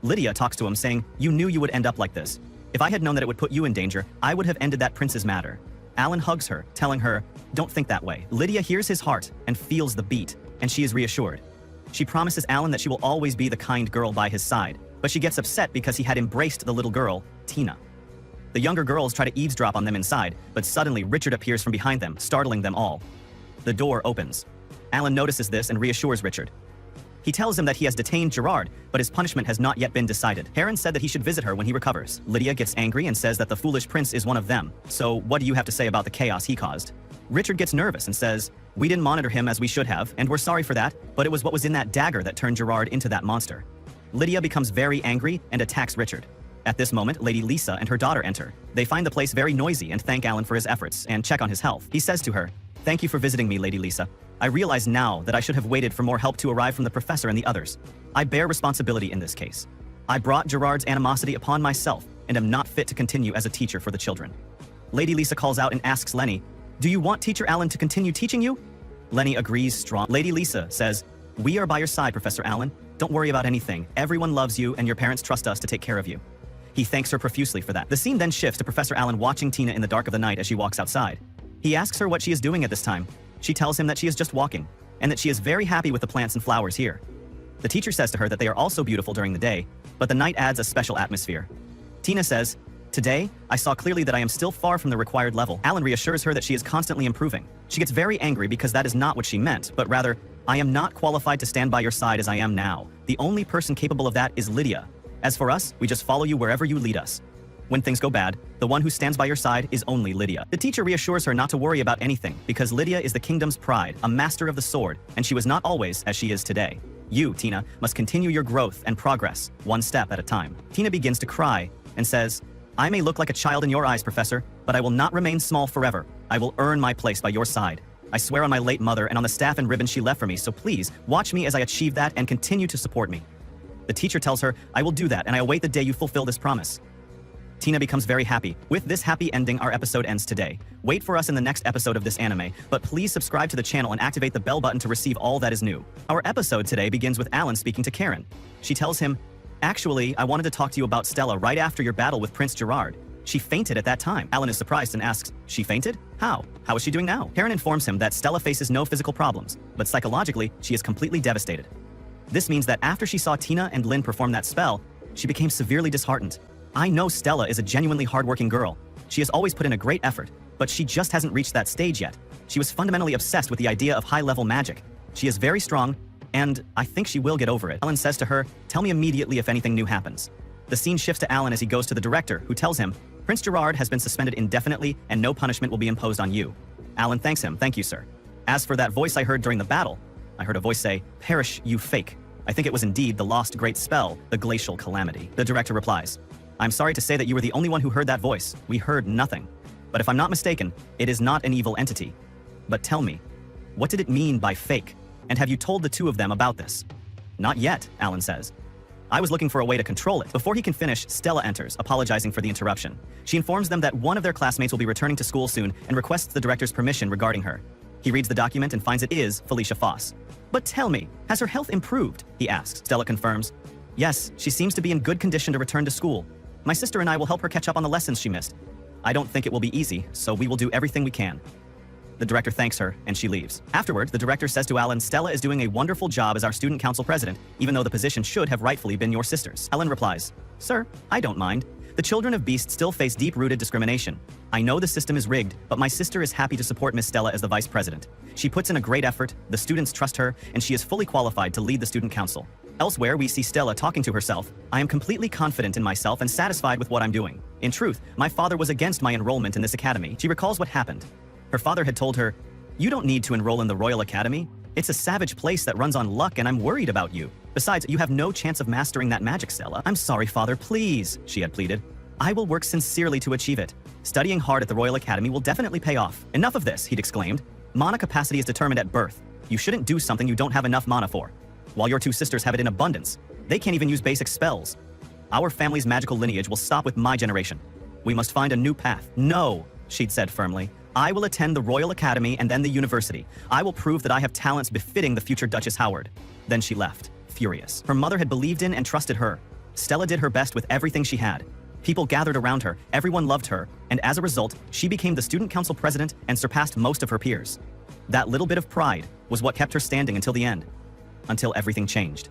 Speaker 2: Lydia talks to him, saying, "You knew you would end up like this. If I had known that it would put you in danger, I would have ended that prince's matter." Alan hugs her, telling her, "Don't think that way." Lydia hears his heart and feels the beat. and she is reassured. She promises Alan that she will always be the kind girl by his side, but she gets upset because he had embraced the little girl, Tina. The younger girls try to eavesdrop on them inside, but suddenly Richard appears from behind them, startling them all. The door opens. Alan notices this and reassures Richard. He tells him that he has detained Gerard, but his punishment has not yet been decided. Heron said that he should visit her when he recovers. Lydia gets angry and says that the foolish prince is one of them. So what do you have to say about the chaos he caused? Richard gets nervous and says, "We didn't monitor him as we should have, and we're sorry for that, but it was what was in that dagger that turned Gerard into that monster." Lydia becomes very angry and attacks Richard. At this moment, Lady Lisa and her daughter enter. They find the place very noisy and thank Alan for his efforts and check on his health. He says to her, "Thank you for visiting me, Lady Lisa. I realize now that I should have waited for more help to arrive from the professor and the others. I bear responsibility in this case. I brought Gerard's animosity upon myself and am not fit to continue as a teacher for the children." Lady Lisa calls out and asks Lenny, "Do you want Teacher Allen to continue teaching you?" Lenny agrees strong. Lady Lisa says, "We are by your side, Professor Allen. Don't worry about anything. Everyone loves you and your parents trust us to take care of you." He thanks her profusely for that. The scene then shifts to Professor Allen watching Tina in the dark of the night as she walks outside. He asks her what she is doing at this time. She tells him that she is just walking, and that she is very happy with the plants and flowers here. The teacher says to her that they are also beautiful during the day, but the night adds a special atmosphere. Tina says, "Today, I saw clearly that I am still far from the required level." Alan reassures her that she is constantly improving. She gets very angry because that is not what she meant, but rather, "I am not qualified to stand by your side as I am now. The only person capable of that is Lydia. As for us, we just follow you wherever you lead us. When things go bad, the one who stands by your side is only Lydia." The teacher reassures her not to worry about anything because Lydia is the kingdom's pride, a master of the sword, and she was not always as she is today. You, Tina, must continue your growth and progress, one step at a time. Tina begins to cry and says, "I may look like a child in your eyes, Professor, but I will not remain small forever. I will earn my place by your side. I swear on my late mother and on the staff and ribbon she left for me, so please watch me as I achieve that and continue to support me." The teacher tells her, "I will do that, and I await the day you fulfill this promise." Tina becomes very happy. With this happy ending, our episode ends today. Wait for us in the next episode of this anime, but please subscribe to the channel and activate the bell button to receive all that is new. Our episode today begins with Alan speaking to Karen. She tells him, "Actually, I wanted to talk to you about Stella right after your battle with Prince Gerard. She fainted at that time." Alan is surprised and asks, "She fainted? How? How is she doing now?" Karen informs him that Stella faces no physical problems, but psychologically, she is completely devastated. This means that after she saw Tina and Lynn perform that spell, she became severely disheartened. "I know Stella is a genuinely hardworking girl. She has always put in a great effort, but she just hasn't reached that stage yet. She was fundamentally obsessed with the idea of high-level magic. She is very strong, and I think she will get over it." Alan says to her, "Tell me immediately if anything new happens." The scene shifts to Alan as he goes to the director, who tells him, "Prince Gerard has been suspended indefinitely and no punishment will be imposed on you." Alan thanks him, "Thank you, sir. As for that voice I heard during the battle, I heard a voice say, 'Perish, you fake.' I think it was indeed the lost great spell, the glacial calamity." The director replies, "I'm sorry to say that you were the only one who heard that voice. We heard nothing. But if I'm not mistaken, it is not an evil entity. But tell me, what did it mean by fake? And have you told the two of them about this?" "Not yet," Alan says. "I was looking for a way to control it." Before he can finish, Stella enters, apologizing for the interruption. She informs them that one of their classmates will be returning to school soon and requests the director's permission regarding her. He reads the document and finds it is Felicia Foss. "But tell me, has her health improved?" he asks. Stella confirms, "Yes, she seems to be in good condition to return to school. My sister and I will help her catch up on the lessons she missed. I don't think it will be easy, so we will do everything we can." The director thanks her, and she leaves. Afterward, the director says to Alan, "Stella is doing a wonderful job as our student council president, even though the position should have rightfully been your sister's." Alan replies, "Sir, I don't mind. The children of Beast still face deep-rooted discrimination. I know the system is rigged, but my sister is happy to support Miss Stella as the vice president. She puts in a great effort, the students trust her, and she is fully qualified to lead the student council." Elsewhere, we see Stella talking to herself, "I am completely confident in myself and satisfied with what I'm doing. In truth, my father was against my enrollment in this academy." She recalls what happened. Her father had told her, "You don't need to enroll in the Royal Academy. It's a savage place that runs on luck and I'm worried about you. Besides, you have no chance of mastering that magic, Stella." "I'm sorry, father, please," she had pleaded. "I will work sincerely to achieve it. Studying hard at the Royal Academy will definitely pay off." "Enough of this," he'd exclaimed. "Mana capacity is determined at birth. You shouldn't do something you don't have enough mana for. While your two sisters have it in abundance, they can't even use basic spells. Our family's magical lineage will stop with my generation. We must find a new path." "No," she'd said firmly. "I will attend the Royal Academy and then the university. I will prove that I have talents befitting the future Duchess Howard." Then she left, furious. Her mother had believed in and trusted her. Stella did her best with everything she had. People gathered around her, everyone loved her, and as a result, she became the student council president and surpassed most of her peers. That little bit of pride was what kept her standing until the end. Until everything changed.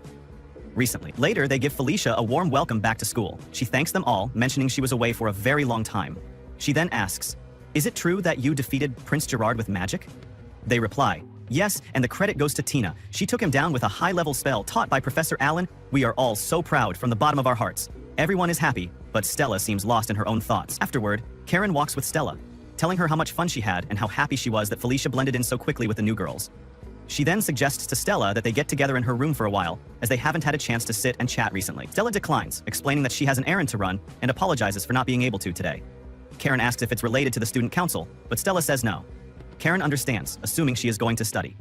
Speaker 2: Recently. Later, they give Felicia a warm welcome back to school. She thanks them all, mentioning she was away for a very long time. She then asks, "Is it true that you defeated Prince Gerard with magic?" They reply, "Yes, and the credit goes to Tina. She took him down with a high-level spell taught by Professor Allen. We are all so proud from the bottom of our hearts." Everyone is happy, but Stella seems lost in her own thoughts. Afterward, Karen walks with Stella, telling her how much fun she had and how happy she was that Felicia blended in so quickly with the new girls. She then suggests to Stella that they get together in her room for a while, as they haven't had a chance to sit and chat recently. Stella declines, explaining that she has an errand to run and apologizes for not being able to today. Karen asks if it's related to the student council, but Stella says no. Karen understands, assuming she is going to study.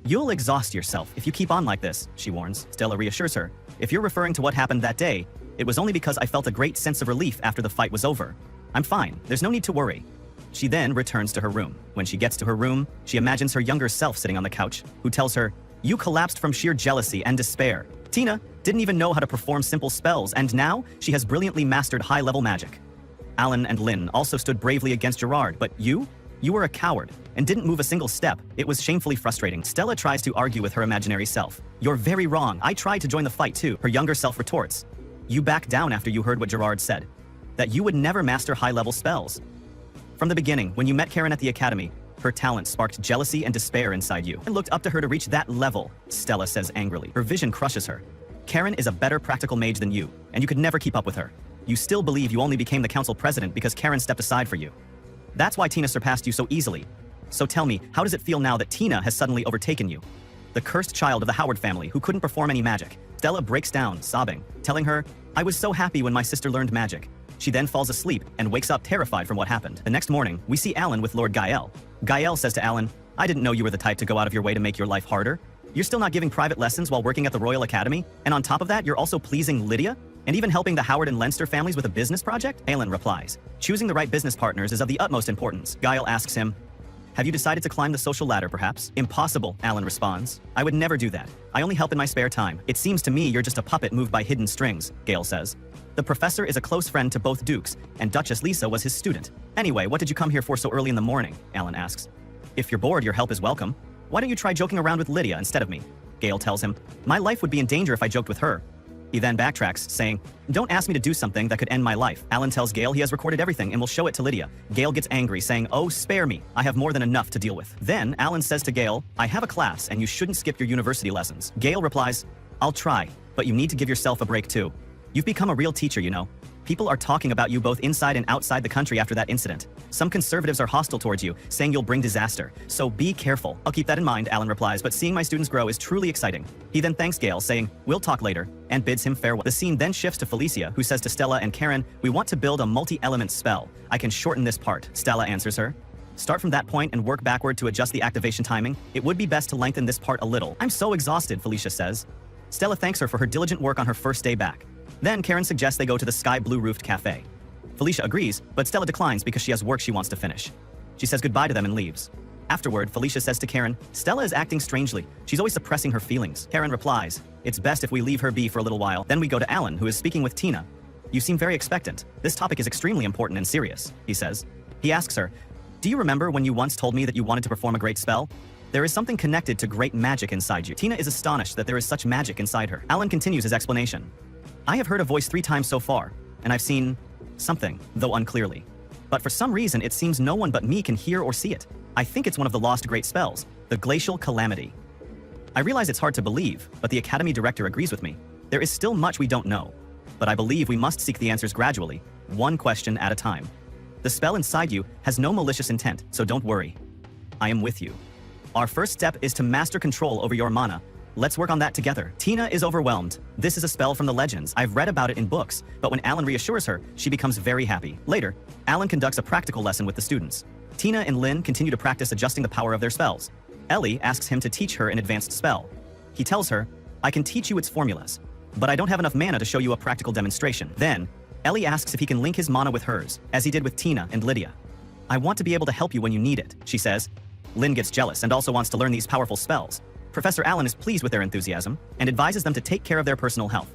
Speaker 2: "You'll exhaust yourself if you keep on like this," she warns. Stella reassures her, "If you're referring to what happened that day, it was only because I felt a great sense of relief after the fight was over. I'm fine, there's no need to worry." She then returns to her room. When she gets to her room, she imagines her younger self sitting on the couch, who tells her, "You collapsed from sheer jealousy and despair. Tina didn't even know how to perform simple spells, and now she has brilliantly mastered high-level magic. Alan and Lynn also stood bravely against Gerard, but you were a coward and didn't move a single step. It was shamefully frustrating." Stella tries to argue with her imaginary self. "You're very wrong. I tried to join the fight too." Her younger self retorts, "You backed down after you heard what Gerard said, that you would never master high-level spells. From the beginning, when you met Karen at the academy, her talent sparked jealousy and despair inside you. I looked up to her to reach that level," Stella says angrily. Her vision crushes her. "Karen is a better practical mage than you, and you could never keep up with her. You still believe you only became the council president because Karen stepped aside for you. That's why Tina surpassed you so easily. So tell me, how does it feel now that Tina has suddenly overtaken you? The cursed child of the Howard family who couldn't perform any magic." Stella breaks down, sobbing, telling her, "I was so happy when my sister learned magic." She then falls asleep and wakes up terrified from what happened. The next morning, we see Alan with Lord Gael. Gael says to Alan, "I didn't know you were the type to go out of your way to make your life harder. You're still not giving private lessons while working at the Royal Academy, and on top of that, you're also pleasing Lydia? And even helping the Howard and Leinster families with a business project?" Alan replies, "Choosing the right business partners is of the utmost importance." Gael asks him, "Have you decided to climb the social ladder, perhaps?" "Impossible," Alan responds. "I would never do that. I only help in my spare time. It seems to me you're just a puppet moved by hidden strings," Gael says. "The professor is a close friend to both dukes, and Duchess Lisa was his student. Anyway, what did you come here for so early in the morning?" Alan asks. "If you're bored, your help is welcome. Why don't you try joking around with Lydia instead of me?" Gael tells him, "My life would be in danger if I joked with her." He then backtracks, saying, "Don't ask me to do something that could end my life." Alan tells Gael he has recorded everything and will show it to Lydia. Gael gets angry, saying, "Oh, spare me. I have more than enough to deal with." Then Alan says to Gael, "I have a class and you shouldn't skip your university lessons." Gael replies, "I'll try, but you need to give yourself a break too. You've become a real teacher, you know. People are talking about you both inside and outside the country after that incident. Some conservatives are hostile towards you, saying you'll bring disaster. So be careful." "I'll keep that in mind," Alan replies, "but seeing my students grow is truly exciting." He then thanks Gael, saying, "We'll talk later," and bids him farewell. The scene then shifts to Felicia, who says to Stella and Karen, "We want to build a multi-element spell. I can shorten this part." Stella answers her, "Start from that point and work backward to adjust the activation timing. It would be best to lengthen this part a little." "I'm so exhausted," Felicia says. Stella thanks her for her diligent work on her first day back. Then Karen suggests they go to the sky blue roofed cafe. Felicia agrees, but Stella declines because she has work she wants to finish. She says goodbye to them and leaves. Afterward, Felicia says to Karen, "Stella is acting strangely. She's always suppressing her feelings." Karen replies, "It's best if we leave her be for a little while." Then we go to Alan, who is speaking with Tina. "You seem very expectant. This topic is extremely important and serious," he says. He asks her, "Do you remember when you once told me that you wanted to perform a great spell? There is something connected to great magic inside you." Tina is astonished that there is such magic inside her. Alan continues his explanation. "I have heard a voice 3 times so far, and I've seen something, though unclearly. But for some reason, it seems no one but me can hear or see it. I think it's one of the lost great spells, the Glacial Calamity. I realize it's hard to believe, but the Academy Director agrees with me. There is still much we don't know, but I believe we must seek the answers gradually, one question at a time. The spell inside you has no malicious intent, so don't worry. I am with you. Our first step is to master control over your mana. Let's work on that together." Tina is overwhelmed. This is a spell from the legends. I've read about it in books, but when Alan reassures her, she becomes very happy. Later, Alan conducts a practical lesson with the students. Tina and Lynn continue to practice adjusting the power of their spells. Ellie asks him to teach her an advanced spell. He tells her, "I can teach you its formulas, but I don't have enough mana to show you a practical demonstration." Then, Ellie asks if he can link his mana with hers, as he did with Tina and Lydia. "I want to be able to help you when you need it," she says. Lynn gets jealous and also wants to learn these powerful spells. Professor Allen is pleased with their enthusiasm and advises them to take care of their personal health.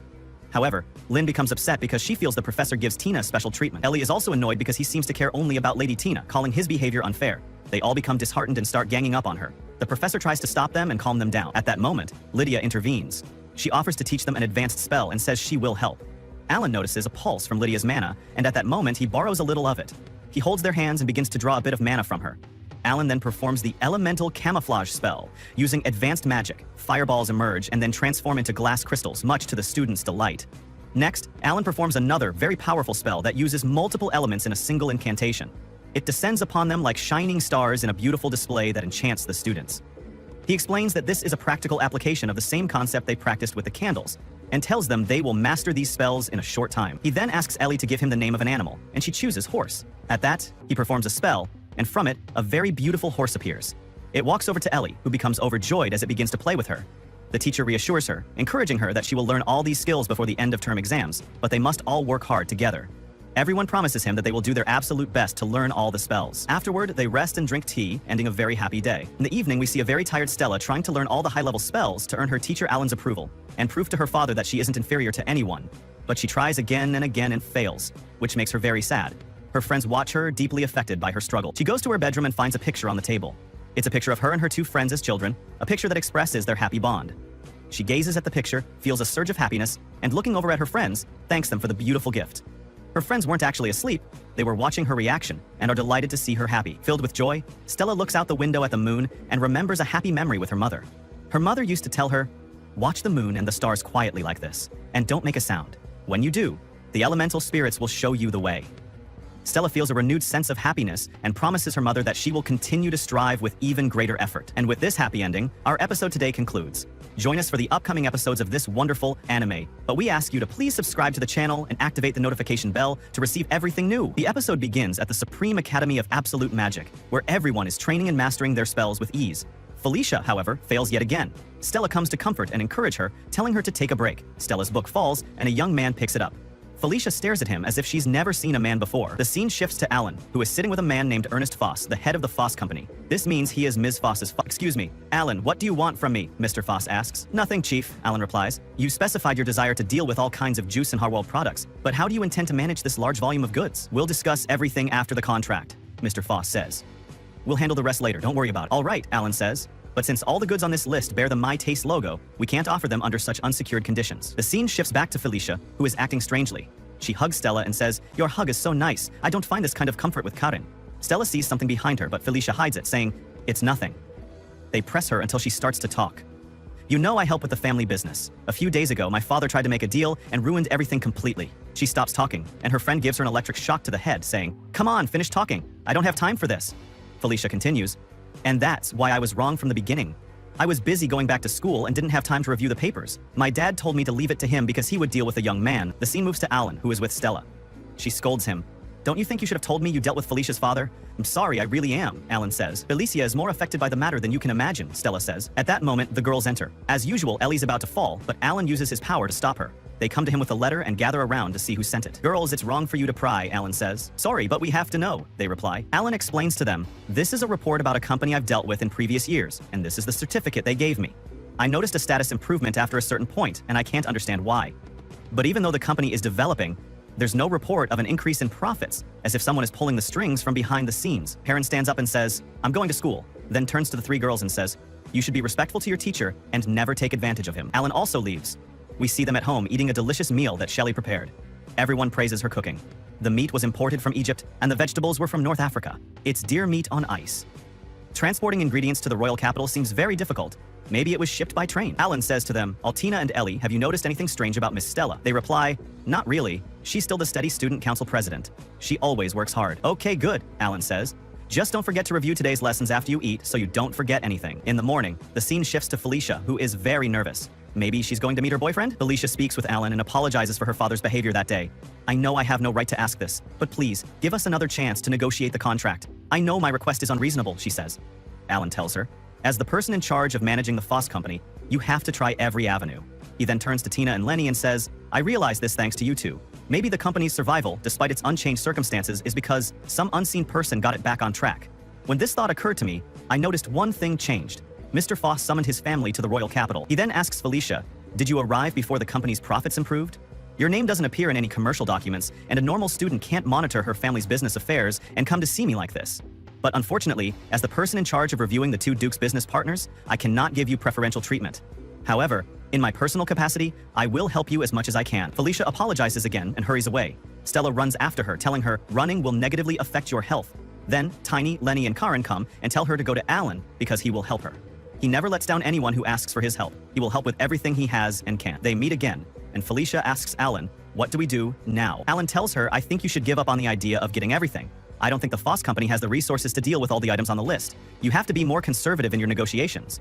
Speaker 2: However, Lynn becomes upset because she feels the professor gives Tina special treatment. Ellie is also annoyed because he seems to care only about Lady Tina, calling his behavior unfair. They all become disheartened and start ganging up on her. The professor tries to stop them and calm them down. At that moment, Lydia intervenes. She offers to teach them an advanced spell and says she will help. Alan notices a pulse from Lydia's mana, and at that moment he borrows a little of it. He holds their hands and begins to draw a bit of mana from her. Alan then performs the elemental camouflage spell. Using advanced magic, fireballs emerge and then transform into glass crystals, much to the students' delight. Next, Alan performs another very powerful spell that uses multiple elements in a single incantation. It descends upon them like shining stars in a beautiful display that enchants the students. He explains that this is a practical application of the same concept they practiced with the candles, and tells them they will master these spells in a short time. He then asks Ellie to give him the name of an animal, and she chooses horse. At that, he performs a spell, and from it, a very beautiful horse appears. It walks over to Ellie, who becomes overjoyed as it begins to play with her. The teacher reassures her, encouraging her that she will learn all these skills before the end of term exams, but they must all work hard together. Everyone promises him that they will do their absolute best to learn all the spells. Afterward, they rest and drink tea, ending a very happy day. In the evening, we see a very tired Stella trying to learn all the high-level spells to earn her teacher Alan's approval, and prove to her father that she isn't inferior to anyone. But she tries again and again and fails, which makes her very sad. Her friends watch her, deeply affected by her struggle. She goes to her bedroom and finds a picture on the table. It's a picture of her and her two friends as children, a picture that expresses their happy bond. She gazes at the picture, feels a surge of happiness, and looking over at her friends, thanks them for the beautiful gift. Her friends weren't actually asleep, they were watching her reaction and are delighted to see her happy. Filled with joy, Stella looks out the window at the moon and remembers a happy memory with her mother. Her mother used to tell her, "Watch the moon and the stars quietly like this, and don't make a sound. When you do, the elemental spirits will show you the way." Stella feels a renewed sense of happiness and promises her mother that she will continue to strive with even greater effort. And with this happy ending, our episode today concludes. Join us for the upcoming episodes of this wonderful anime, but we ask you to please subscribe to the channel and activate the notification bell to receive everything new. The episode begins at the Supreme Academy of Absolute Magic, where everyone is training and mastering their spells with ease. Felicia, however, fails yet again. Stella comes to comfort and encourage her, telling her to take a break. Stella's book falls, and a young man picks it up. Felicia stares at him as if she's never seen a man before. The scene shifts to Alan, who is sitting with a man named Ernest Foss, the head of the Foss Company. This means he is Ms. Foss's Excuse me, Alan, what do you want from me? Mr. Foss asks. Nothing, Chief, Alan replies. You specified your desire to deal with all kinds of juice and Harwell products, but how do you intend to manage this large volume of goods? We'll discuss everything after the contract, Mr. Foss says. We'll handle the rest later, don't worry about it. All right, Alan says. But since all the goods on this list bear the My Taste logo, we can't offer them under such unsecured conditions. The scene shifts back to Felicia, who is acting strangely. She hugs Stella and says, "Your hug is so nice. I don't find this kind of comfort with Karen." Stella sees something behind her, but Felicia hides it, saying, "It's nothing." They press her until she starts to talk. "You know I help with the family business. A few days ago, my father tried to make a deal and ruined everything completely." She stops talking, and her friend gives her an electric shock to the head, saying, "Come on, finish talking. I don't have time for this." Felicia continues, "And that's why I was wrong from the beginning. I was busy going back to school and didn't have time to review the papers. My dad told me to leave it to him because he would deal with the young man." The scene moves to Alan, who is with Stella. She scolds him. "Don't you think you should have told me you dealt with Felicia's father?" "I'm sorry, I really am," Alan says. "Felicia is more affected by the matter than you can imagine," Stella says. At that moment, the girls enter. As usual, Ellie's about to fall, but Alan uses his power to stop her. They come to him with a letter and gather around to see who sent it. "Girls, it's wrong for you to pry," Alan says. "Sorry, but we have to know," they reply. Alan explains to them, "This is a report about a company I've dealt with in previous years, and this is the certificate they gave me. I noticed a status improvement after a certain point, and I can't understand why. But even though the company is developing, there's no report of an increase in profits, as if someone is pulling the strings from behind the scenes." Perrin stands up and says, "I'm going to school," then turns to the three girls and says, "You should be respectful to your teacher and never take advantage of him." Alan also leaves. We see them at home eating a delicious meal that Shelley prepared. Everyone praises her cooking. The meat was imported from Egypt, and the vegetables were from North Africa. It's deer meat on ice. Transporting ingredients to the royal capital seems very difficult. Maybe it was shipped by train. Alan says to them, "Altina and Ellie, have you noticed anything strange about Miss Stella?" They reply, "Not really. She's still the steady student council president. She always works hard." "Okay, good," Alan says. "Just don't forget to review today's lessons after you eat so you don't forget anything." In the morning, the scene shifts to Felicia, who is very nervous. Maybe she's going to meet her boyfriend? Felicia speaks with Alan and apologizes for her father's behavior that day. "I know I have no right to ask this, but please, give us another chance to negotiate the contract. I know my request is unreasonable," she says. Alan tells her, "As the person in charge of managing the Foss Company, you have to try every avenue." He then turns to Tina and Lenny and says, "I realize this thanks to you two. Maybe the company's survival, despite its unchanged circumstances, is because some unseen person got it back on track. When this thought occurred to me, I noticed one thing changed. Mr. Foss summoned his family to the royal capital." He then asks Felicia, "Did you arrive before the company's profits improved? Your name doesn't appear in any commercial documents, and a normal student can't monitor her family's business affairs and come to see me like this. But unfortunately, as the person in charge of reviewing the two Dukes' business partners, I cannot give you preferential treatment. However, in my personal capacity, I will help you as much as I can. Felicia apologizes again and hurries away. Stella runs after her, telling her running will negatively affect your health. Then, Tiny, Lenny, and Karen come and tell her to go to Alan because he will help her. He never lets down anyone who asks for his help. He will help with everything he has and can. They meet again, and Felicia asks Alan, "What do we do now?" Alan tells her, "I think you should give up on the idea of getting everything. I don't think the Foss Company has the resources to deal with all the items on the list. You have to be more conservative in your negotiations.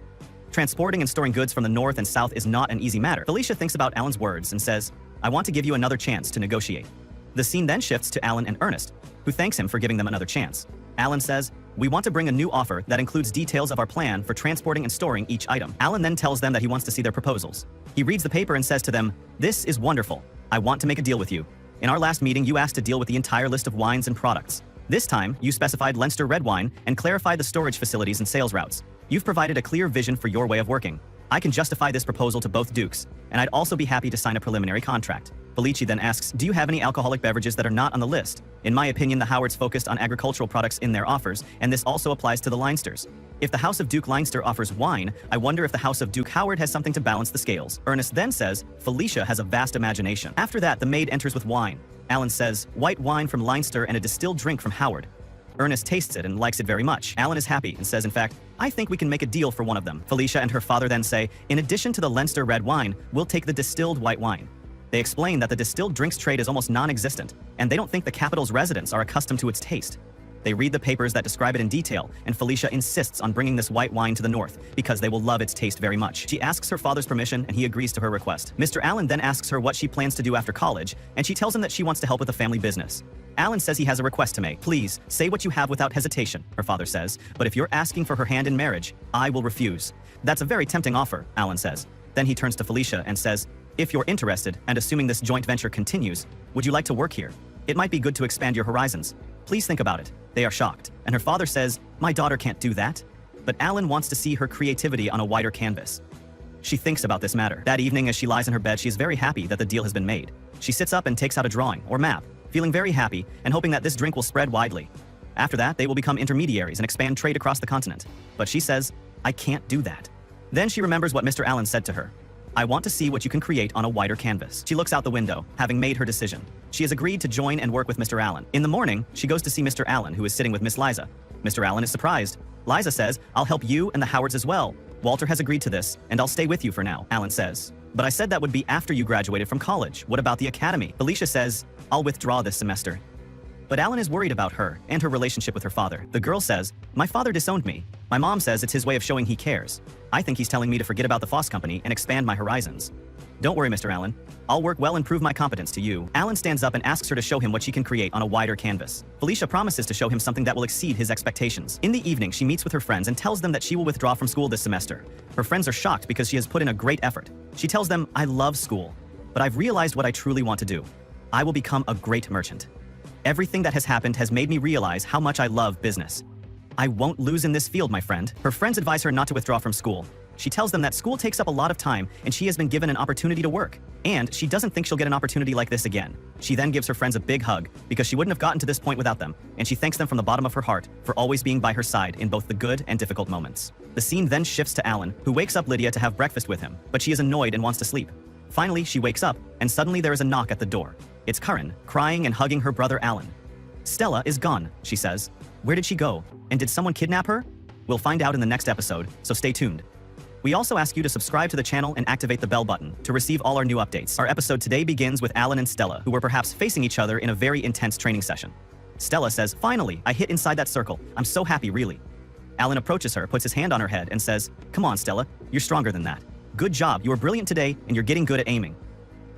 Speaker 2: Transporting and storing goods from the north and south is not an easy matter." Felicia thinks about Alan's words and says, "I want to give you another chance to negotiate." The scene then shifts to Alan and Ernest, who thanks him for giving them another chance. Alan says, "We want to bring a new offer that includes details of our plan for transporting and storing each item." Alan then tells them that he wants to see their proposals. He reads the paper and says to them, "This is wonderful. I want to make a deal with you. In our last meeting, you asked to deal with the entire list of wines and products. This time, you specified Leinster red wine and clarified the storage facilities and sales routes. You've provided a clear vision for your way of working. I can justify this proposal to both Dukes, and I'd also be happy to sign a preliminary contract." Felici then asks, "Do you have any alcoholic beverages that are not on the list? In my opinion, the Howards focused on agricultural products in their offers, and this also applies to the Leinsters. If the House of Duke Leinster offers wine, I wonder if the House of Duke Howard has something to balance the scales." Ernest then says, "Felicia has a vast imagination." After that, the maid enters with wine. Alan says, "White wine from Leinster and a distilled drink from Howard." Ernest tastes it and likes it very much. Alan is happy and says, "In fact, I think we can make a deal for one of them." Felicia and her father then say, "In addition to the Leinster red wine, we'll take the distilled white wine." They explain that the distilled drinks trade is almost non-existent, and they don't think the capital's residents are accustomed to its taste. They read the papers that describe it in detail, and Felicia insists on bringing this white wine to the north because they will love its taste very much. She asks her father's permission, and he agrees to her request. Mr. Allen then asks her what she plans to do after college, and she tells him that she wants to help with the family business. Alan says he has a request to make. "Please, say what you have without hesitation," her father says, "but if you're asking for her hand in marriage, I will refuse." "That's a very tempting offer," Alan says. Then he turns to Felicia and says, "If you're interested, and assuming this joint venture continues, would you like to work here? It might be good to expand your horizons. Please think about it." They are shocked, and her father says, "My daughter can't do that." But Alan wants to see her creativity on a wider canvas. She thinks about this matter. That evening, as she lies in her bed, she is very happy that the deal has been made. She sits up and takes out a drawing, or map, feeling very happy and hoping that this drink will spread widely. After that, they will become intermediaries and expand trade across the continent. But she says, "I can't do that." Then she remembers what Mr. Allen said to her. "I want to see what you can create on a wider canvas." She looks out the window, having made her decision. She has agreed to join and work with Mr. Allen. In the morning, she goes to see Mr. Allen, who is sitting with Miss Liza. Mr. Allen is surprised. Liza says, "I'll help you and the Howards as well. Walter has agreed to this, and I'll stay with you for now," Allen says. "But I said that would be after you graduated from college. What about the academy?" Felicia says, "I'll withdraw this semester." But Alan is worried about her and her relationship with her father. The girl says, "My father disowned me. My mom says it's his way of showing he cares. I think he's telling me to forget about the Foss Company and expand my horizons." "Don't worry, Mr. Allen. I'll work well and prove my competence to you." Alan stands up and asks her to show him what she can create on a wider canvas. Felicia promises to show him something that will exceed his expectations. In the evening, she meets with her friends and tells them that she will withdraw from school this semester. Her friends are shocked because she has put in a great effort. She tells them, "I love school, but I've realized what I truly want to do. I will become a great merchant. Everything that has happened has made me realize how much I love business. I won't lose in this field, my friend." Her friends advise her not to withdraw from school. She tells them that school takes up a lot of time and she has been given an opportunity to work, and she doesn't think she'll get an opportunity like this again. She then gives her friends a big hug because she wouldn't have gotten to this point without them, and she thanks them from the bottom of her heart for always being by her side in both the good and difficult moments. The scene then shifts to Alan, who wakes up Lydia to have breakfast with him, but she is annoyed and wants to sleep. Finally, she wakes up, and suddenly there is a knock at the door. It's Karen, crying and hugging her brother Alan. "Stella is gone," she says. "Where did she go? And did someone kidnap her?" We'll find out in the next episode, so stay tuned. We also ask you to subscribe to the channel and activate the bell button to receive all our new updates. Our episode today begins with Alan and Stella, who were perhaps facing each other in a very intense training session. Stella says, "Finally, I hit inside that circle. I'm so happy, really." Alan approaches her, puts his hand on her head, and says, "Come on, Stella, you're stronger than that. Good job, you were brilliant today, and you're getting good at aiming."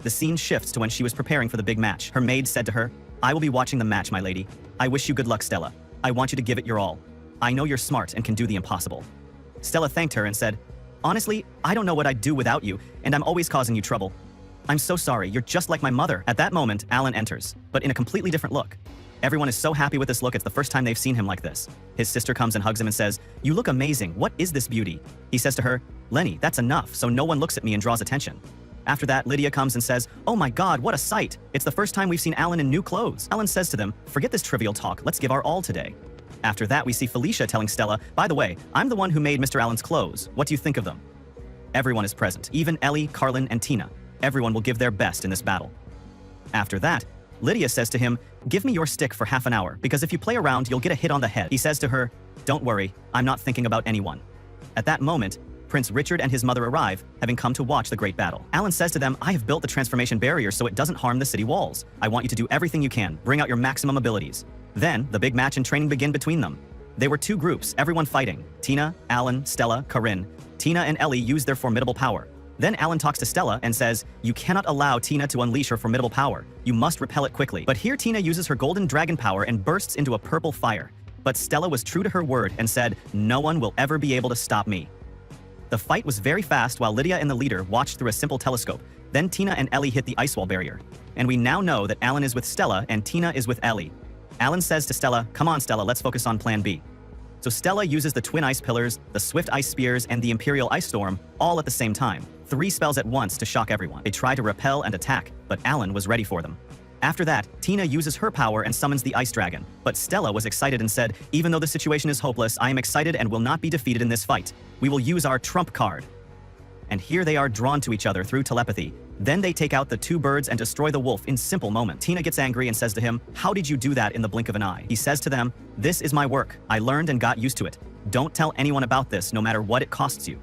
Speaker 2: The scene shifts to when she was preparing for the big match. Her maid said to her, "I will be watching the match, my lady. I wish you good luck, Stella. I want you to give it your all. I know you're smart and can do the impossible." Stella thanked her and said, "Honestly, I don't know what I'd do without you, and I'm always causing you trouble. I'm so sorry, you're just like my mother." At that moment, Alan enters, but in a completely different look. Everyone is so happy with this look, it's the first time they've seen him like this. His sister comes and hugs him and says, "You look amazing, what is this beauty?" He says to her, "Lenny, that's enough, so no one looks at me and draws attention." After that, Lydia comes and says, "Oh my God, what a sight! It's the first time we've seen Alan in new clothes." Alan says to them, "Forget this trivial talk, let's give our all today." After that, we see Felicia telling Stella, by the way, I'm the one who made Mr. Allen's clothes. What do you think of them? Everyone is present, even Ellie, Carlin, and Tina. Everyone will give their best in this battle. After that, Lydia says to him, give me your stick for half an hour, because if you play around, you'll get a hit on the head. He says to her, don't worry, I'm not thinking about anyone. At that moment, Prince Richard and his mother arrive, having come to watch the great battle. Alan says to them, I have built the transformation barrier so it doesn't harm the city walls. I want you to do everything you can, bring out your maximum abilities. Then, the big match and training begin between them. They were two groups, everyone fighting. Tina, Alan, Stella, Corinne. Tina and Ellie use their formidable power. Then Alan talks to Stella and says, you cannot allow Tina to unleash her formidable power. You must repel it quickly. But here Tina uses her golden dragon power and bursts into a purple fire. But Stella was true to her word and said, no one will ever be able to stop me. The fight was very fast while Lydia and the leader watched through a simple telescope. Then Tina and Ellie hit the ice wall barrier. And we now know that Alan is with Stella and Tina is with Ellie. Alan says to Stella, come on Stella, let's focus on plan B. So Stella uses the twin ice pillars, the swift ice spears, and the imperial ice storm all at the same time. 3 spells at once to shock everyone. They try to repel and attack, but Alan was ready for them. After that, Tina uses her power and summons the ice dragon. But Stella was excited and said, even though the situation is hopeless, I am excited and will not be defeated in this fight. We will use our trump card. And here they are drawn to each other through telepathy. Then they take out the 2 birds and destroy the wolf in simple moment. Tina gets angry and says to him, how did you do that in the blink of an eye? He says to them, this is my work. I learned and got used to it. Don't tell anyone about this, no matter what it costs you.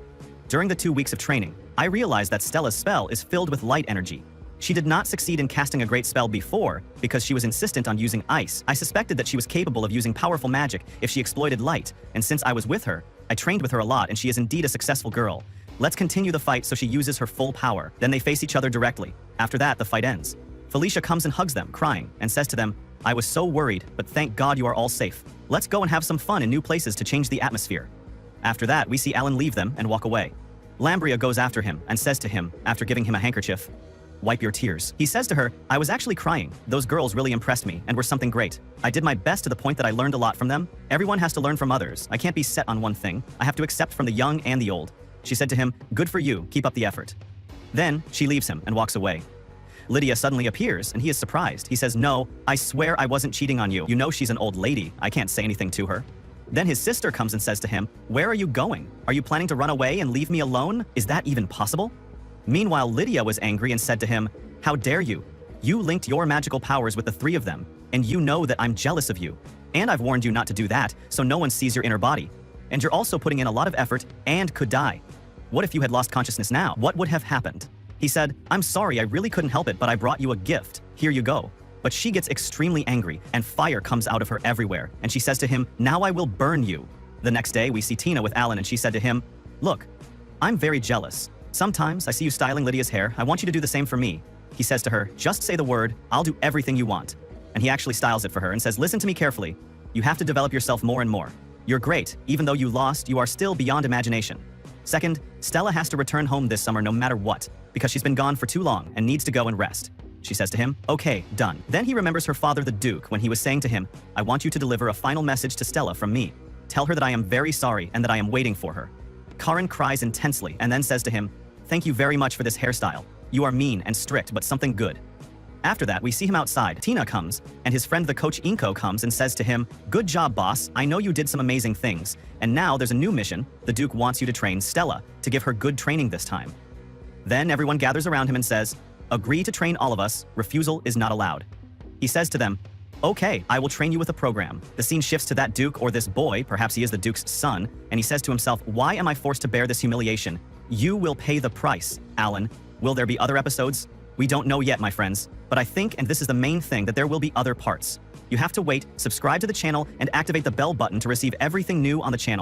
Speaker 2: During the 2 weeks of training, I realized that Stella's spell is filled with light energy. She did not succeed in casting a great spell before because she was insistent on using ice. I suspected that she was capable of using powerful magic if she exploited light, and since I was with her, I trained with her a lot and she is indeed a successful girl. Let's continue the fight so she uses her full power. Then they face each other directly. After that, the fight ends. Felicia comes and hugs them, crying, and says to them, I was so worried, but thank God you are all safe. Let's go and have some fun in new places to change the atmosphere. After that, we see Alan leave them and walk away. Lambria goes after him and says to him, after giving him a handkerchief, wipe your tears. He says to her, I was actually crying. Those girls really impressed me and were something great. I did my best to the point that I learned a lot from them. Everyone has to learn from others. I can't be set on one thing. I have to accept from the young and the old. She said to him, good for you, keep up the effort. Then she leaves him and walks away. Lydia suddenly appears and he is surprised. He says, no, I swear I wasn't cheating on you. You know she's an old lady. I can't say anything to her. Then his sister comes and says to him, where are you going? Are you planning to run away and leave me alone? Is that even possible? Meanwhile, Lydia was angry and said to him, how dare you? You linked your magical powers with the 3 of them, and you know that I'm jealous of you. And I've warned you not to do that, so no one sees your inner body. And you're also putting in a lot of effort and could die. What if you had lost consciousness now? What would have happened? He said, I'm sorry, I really couldn't help it, but I brought you a gift. Here you go. But she gets extremely angry, and fire comes out of her everywhere, and she says to him, now I will burn you. The next day, we see Tina with Alan, and she said to him, look, I'm very jealous. Sometimes I see you styling Lydia's hair. I want you to do the same for me. He says to her, just say the word, I'll do everything you want. And he actually styles it for her and says, listen to me carefully. You have to develop yourself more and more. You're great. Even though you lost, you are still beyond imagination. Second, Stella has to return home this summer no matter what, because she's been gone for too long and needs to go and rest. She says to him, okay, done. Then he remembers her father, the Duke, when he was saying to him, I want you to deliver a final message to Stella from me. Tell her that I am very sorry and that I am waiting for her. Karen cries intensely and then says to him, thank you very much for this hairstyle. You are mean and strict, but something good. After that, we see him outside. Tina comes, and his friend the coach Inko comes and says to him, good job, boss. I know you did some amazing things. And now there's a new mission. The Duke wants you to train Stella, to give her good training this time. Then everyone gathers around him and says, agree to train all of us. Refusal is not allowed. He says to them, okay, I will train you with a program. The scene shifts to that Duke or this boy, perhaps he is the Duke's son, and he says to himself, why am I forced to bear this humiliation? You will pay the price, Alan. Will there be other episodes? We don't know yet, my friends, but I think, and this is the main thing, that there will be other parts. You have to wait, subscribe to the channel, and activate the bell button to receive everything new on the channel.